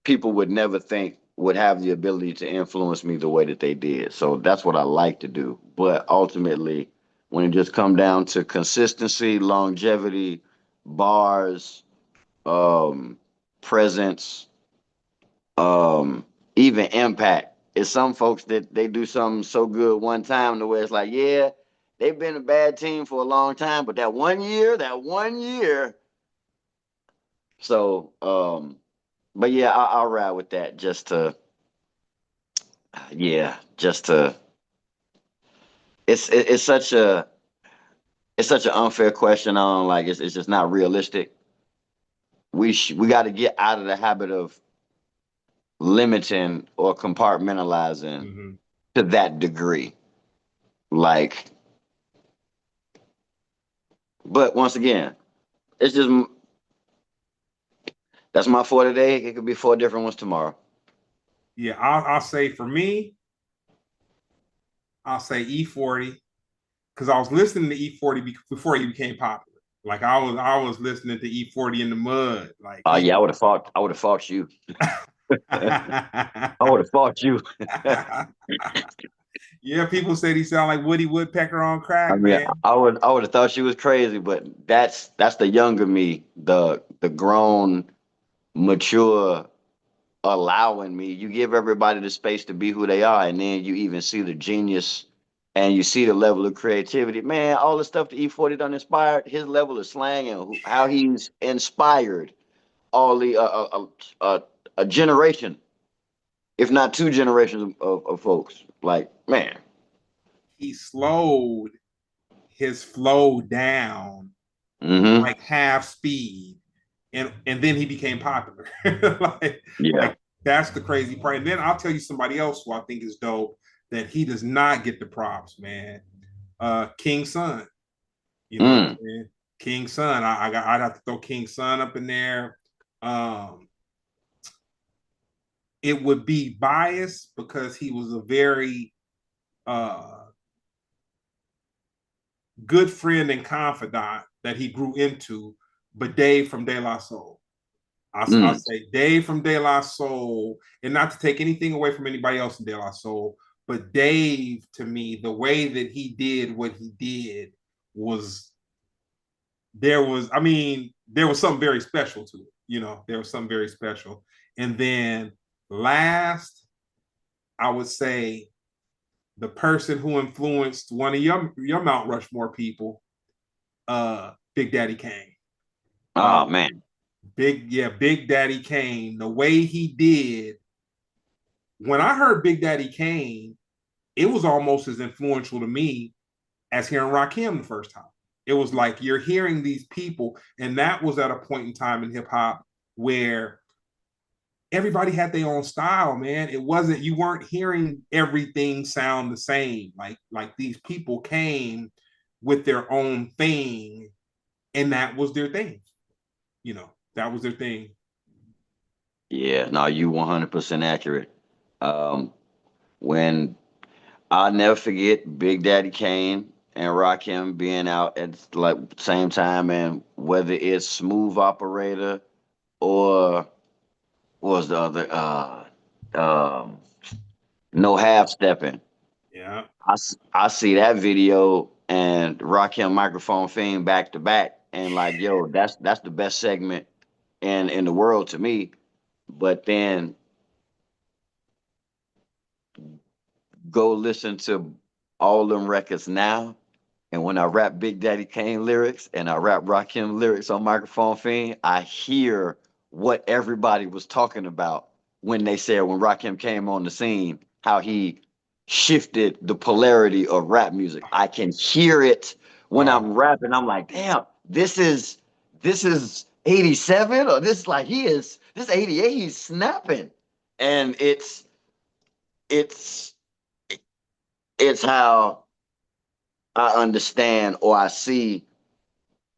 people would never think would have the ability to influence me the way that they did. So that's what I like to do. But ultimately, when it just come down to consistency, longevity, bars, um, presence, um, even impact, it's some folks that they do something so good one time to where it's like, yeah, they've been a bad team for a long time, but that 1 year. So, but yeah, I'll ride with that just to, yeah, just to. It's such a it's such an unfair question on like it's just not realistic. We got to get out of the habit of limiting or compartmentalizing Mm-hmm. to that degree. Like, but once again, it's just that's my four today. It could be four different ones tomorrow. Yeah, I'll say for me, I'll say E40 because I was listening to E40 before he became popular. Like I was listening to E40 in the mud. Like Oh he yeah, I would have fought you. I would have fought you. Yeah, people said he sounded like Woody Woodpecker on I crack, mean, man. I would have thought she was crazy, but that's the younger me, the grown, mature, allowing me. You give everybody the space to be who they are, and then you even see the genius and you see the level of creativity. Man, all the stuff that E40 done inspired, his level of slang and how he's inspired all the a generation, if not two generations of folks. Like, man. He slowed his flow down Mm-hmm. like half speed, and then he became popular. like Yeah. like that's the crazy part. And then I'll tell you somebody else who I think is dope that he does not get the props, man. King Son. You know what I'm Mm. saying? King Son. I'd have to throw King Son up in there. Um, it would be biased because he was a very uh, good friend and confidant that he grew into, but Dave from De La Soul. I'll Mm. say Dave from De La Soul, and not to take anything away from anybody else in De La Soul, but Dave, to me, the way that he did what he did was there was something very special to it. There was something very special. And then last, I would say the person who influenced one of your Mount Rushmore people, Big Daddy Kane. Uh, Oh man. Big Daddy Kane. The way he did. When I heard Big Daddy Kane, it was almost as influential to me as hearing Rakim the first time. It was like you're hearing these people, and that was at a point in time in hip hop where everybody had their own style, man. It wasn't you weren't hearing everything sound the same. Like these people came with their own thing, and that was their thing. That was their thing. Yeah. No, you 100% accurate. Um, when I'll never forget Big Daddy Kane and Rakim being out at like the same time, and whether it's Smooth Operator or what was the other um No Half Stepping. Yeah. I see that video and Rakim Microphone Fiend back to back, and like, yo, that's the best segment in the world to me. But then go listen to all them records now. And when I rap Big Daddy Kane lyrics and I rap Rakim lyrics on Microphone Fiend, I hear what everybody was talking about when they said when Rakim came on the scene, how he shifted the polarity of rap music. I can hear it when Oh, I'm rapping. I'm like, damn, this is 87, or this like this 88, he's snapping. And it's it's how I understand or I see,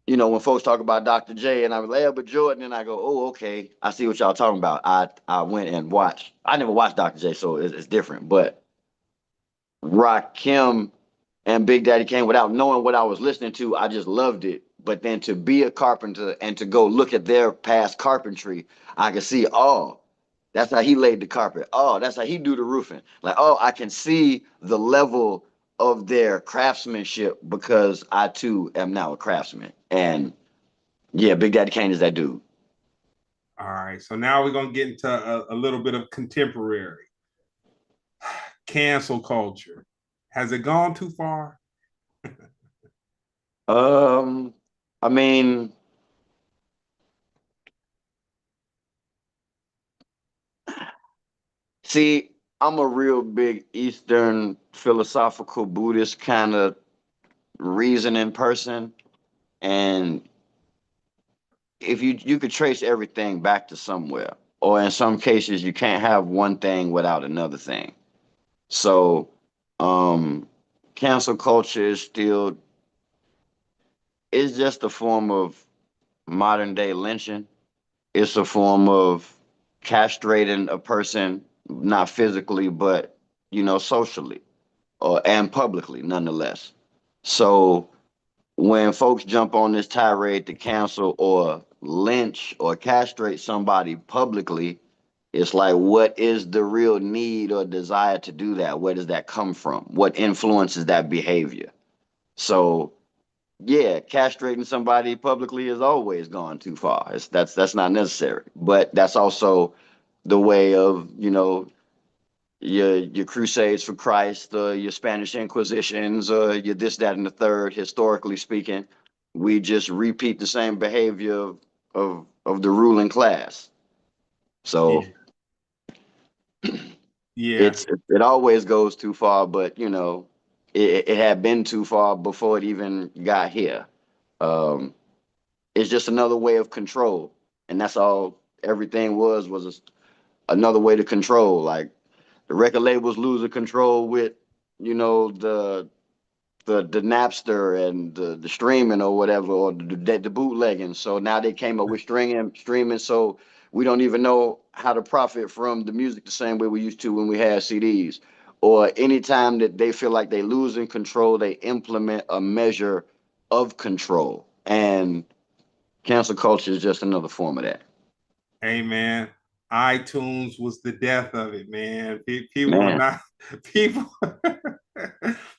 when folks talk about Dr. J and I was like, yeah, but Jordan, and I go, oh, okay, I see what y'all talking about. I went and watched. I never watched Dr. J, so it's different. But Rakim and Big Daddy Kane, without knowing what I was listening to, I just loved it. But then to be a carpenter and to go look at their past carpentry, I could see, oh, that's how he laid the carpet. Oh, that's how he do the roofing. Like, oh, I can see the level of their craftsmanship because I too am now a craftsman. And yeah, Big Daddy Kane is that dude. all right. So now we're gonna get into a little bit of contemporary. cancel culture. Has it gone too far? I mean, see, I'm a real big Eastern philosophical Buddhist kind of reasoning person, and if you could trace everything back to somewhere, or in some cases, you can't have one thing without another thing. So, um, cancel culture is still it's just a form of modern day lynching. It's a form of castrating a person, not physically, but socially or and publicly, nonetheless. So when folks jump on this tirade to cancel or lynch or castrate somebody publicly, it's like, what is the real need or desire to do that? Where does that come from? What influences that behavior? So yeah, castrating somebody publicly has always gone too far. That's not necessary. But that's also the way of, your crusades for Christ, your Spanish Inquisitions, your this, that, and the third, historically speaking. We just repeat the same behavior of the ruling class. So Yeah. Yeah. it always goes too far, but it had been too far before it even got here. Um, It's just another way of control, and that's all everything was another way to control. Like the record labels losing control with, the Napster and the streaming or whatever, or the bootlegging. So now they came up with streaming. So we don't even know how to profit from the music the same way we used to when we had CDs. Or anytime that they feel like they losing control, they implement a measure of control. And cancel culture is just another form of that. Hey man, iTunes was the death of it, man. People are Man. not people.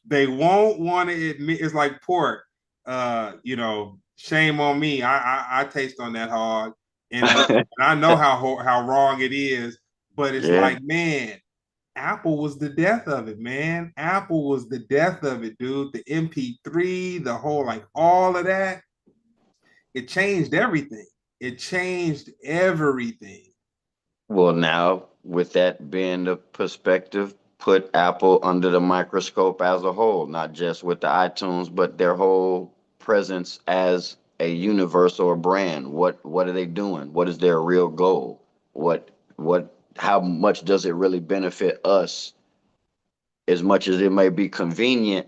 They won't want to admit. It's like pork. Shame on me. I taste on that hog, and I know how wrong it is. But it's Yeah. like, man, Apple was the death of it, man. Apple was the death of it, dude. The MP3, the whole like all of that. It changed everything. It changed everything. Well, now, with that being the perspective, put Apple under the microscope as a whole, not just with the iTunes, but their whole presence as a universe or a brand. What are they doing? What is their real goal? How much does it really benefit us as much as it may be convenient?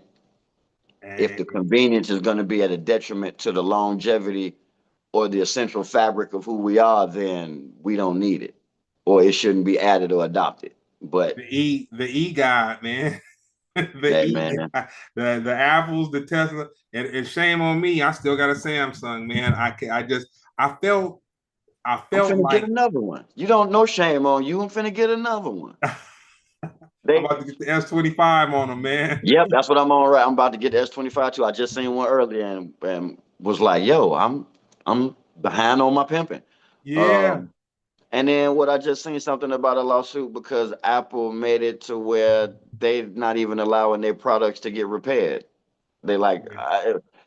If the And convenience is going to be at a detriment to the longevity or the essential fabric of who we are, then we don't need it, or it shouldn't be added or adopted. But the E God, man. the hey, E man, the Apples, the Tesla, and shame on me. I still got a Samsung, man. I felt I'm finna get like another one. You don't know, shame on you. I'm finna get another one. I'm They, about to get the S25 on them, man. yep, that's what I'm on. Right, I'm about to get the S25 too. I just seen one earlier and was like, yo, I'm behind on my pimping. Yeah. Um, And then what I just seen something about a lawsuit because Apple made it to where they're not even allowing their products to get repaired. They like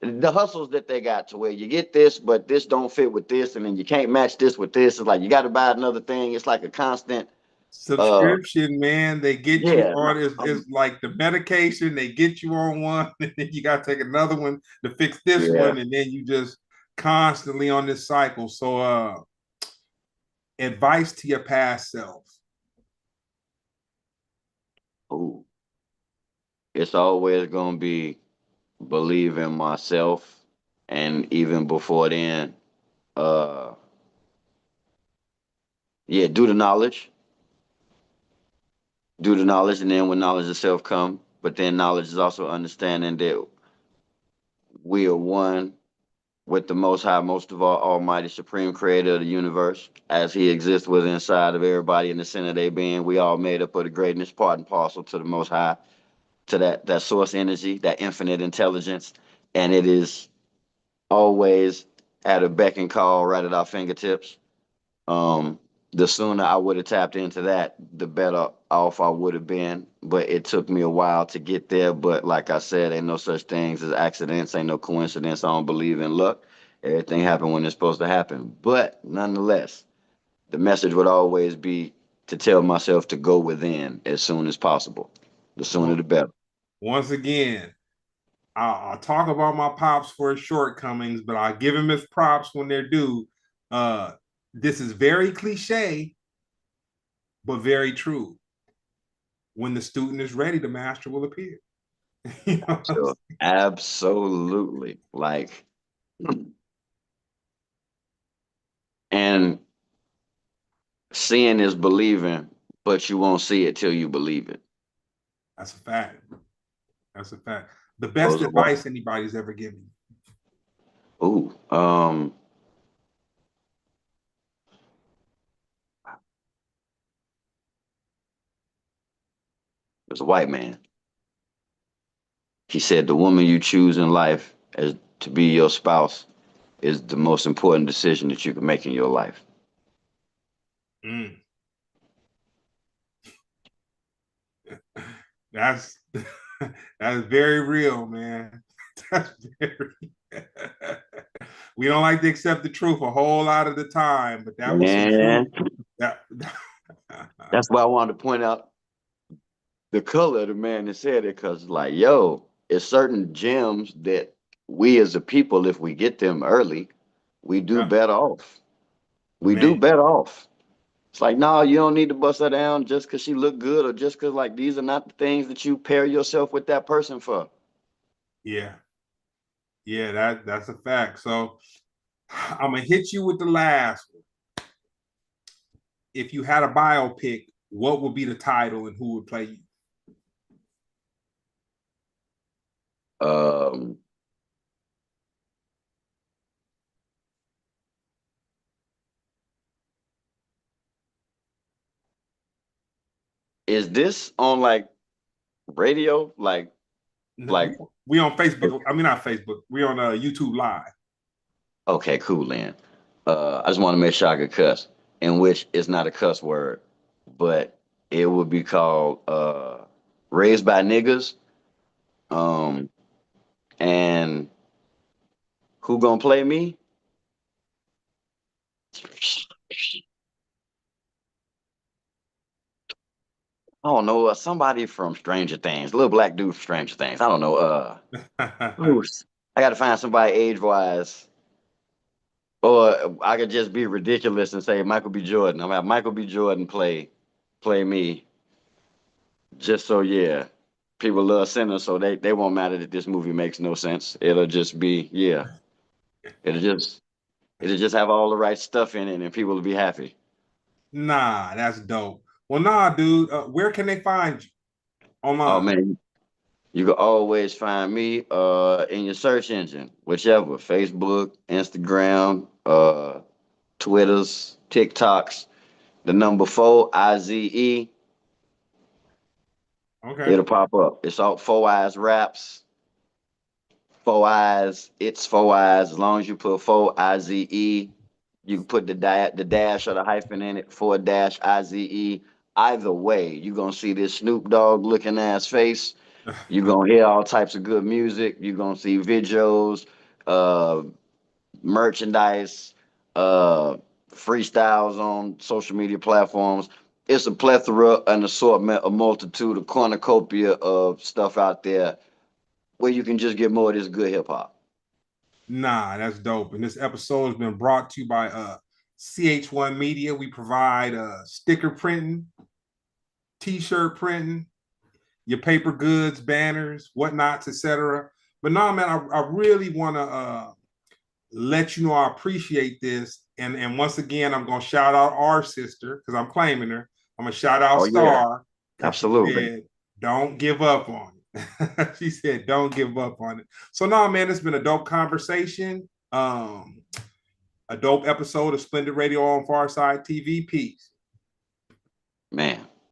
the hustles that they got to where you get this, but this don't fit with this, and then you can't match this with this. It's like you got to buy another thing. It's like a constant. Uh, Subscription, man. They get you yeah, on it's like the medication, they get you on one, and then you gotta take another one to fix this yeah. one, and then you just constantly on this cycle. So advice to your past self. Ooh, it's always gonna be believe in myself, and even before then, uh, yeah, do the knowledge, and then when knowledge itself come, but then knowledge is also understanding that we are one with the Most High, most of all, Almighty Supreme Creator of the universe, as He exists within inside of everybody in the center of their being. We all made up of the greatness, part and parcel to the Most High, to that source energy, that infinite intelligence, and it is always at a beck and call, right at our fingertips. Um, the sooner I would have tapped into that, the better off I would have been. But it took me a while to get there. But like I said, ain't no such things as accidents, ain't no coincidence. I don't believe in luck. Everything happened when it's supposed to happen. But nonetheless, the message would always be to tell myself to go within as soon as possible. The sooner the better. Once again, I'll talk about my pops for his shortcomings, but I'll give him his props when they're due. This is very cliche, but very true. When the student is ready, the master will appear. You know? So, absolutely. Like, and seeing is believing, but you won't see it till you believe it. That's a fact. That's a fact. The best Those are advice anybody's ever given you. Ooh, there's a white man. He said the woman you choose in life as to be your spouse is the most important decision that you can make in your life. Mm. That's that's very real, man. That's very we don't like to accept the truth a whole lot of the time, but that was some Man, truth. That that's why I wanted to point out the color of the man that said it, because like, yo, it's certain gems that we as a people, if we get them early, we do yeah, better off. We do man. better off. It's like, no, you don't need to bust her down just because she look good, or just because like these are not the things that you pair yourself with that person for. Yeah. Yeah, that's a fact. So I'm gonna hit you with the last one. If you had a biopic, what would be the title and who would play you? Um, is this on like radio? Like We on Facebook. I mean, not Facebook. We on YouTube Live. okay, cool, then. I just want to make sure I could cuss, in which it's not a cuss word, but it would be called "Raised by Niggas." Um, and who gonna play me? I don't know. Somebody from Stranger Things, little black dude from Stranger Things. I don't know. Ooh, I got to find somebody age wise, or I could just be ridiculous and say Michael B. Jordan. I'm gonna have Michael B. Jordan play me, just so yeah. People love sinners, so they won't matter that this movie makes no sense. It'll just be yeah. It'll just it'll just have all the right stuff in it, and people will be happy. Nah, that's dope. Well, nah, dude. Where can they find you Oh online? man, you can always find me in your search engine, whichever, Facebook, Instagram, Twitters, TikToks, the number 4IZE, Okay. it'll pop up. It's all Four Eyes Raps, Four Eyes, it's Four Eyes. As long as you put 4IZE, you can put the dash or the hyphen in it, 4-IZE. Either way, you're gonna see this Snoop Dogg looking ass face. You're gonna hear all types of good music. You're gonna see videos, uh, merchandise, uh, freestyles on social media platforms. It's a plethora, an assortment, a multitude, a cornucopia of stuff out there where you can just get more of this good hip hop. Nah, that's dope. And this episode has been brought to you by CH1 Media. We provide sticker printing, t-shirt printing, your paper goods, banners, whatnots, etc. But no, man, I really want to let you know I appreciate this. And once again, I'm gonna shout out our sister because I'm claiming her. I'm gonna shout out Oh yeah, Star because she absolutely, said, "Don't give up on it." She said, "Don't give up on it." So no, man, it's been a dope conversation. A dope episode of Splendid Radio on Farside TV. Peace. man.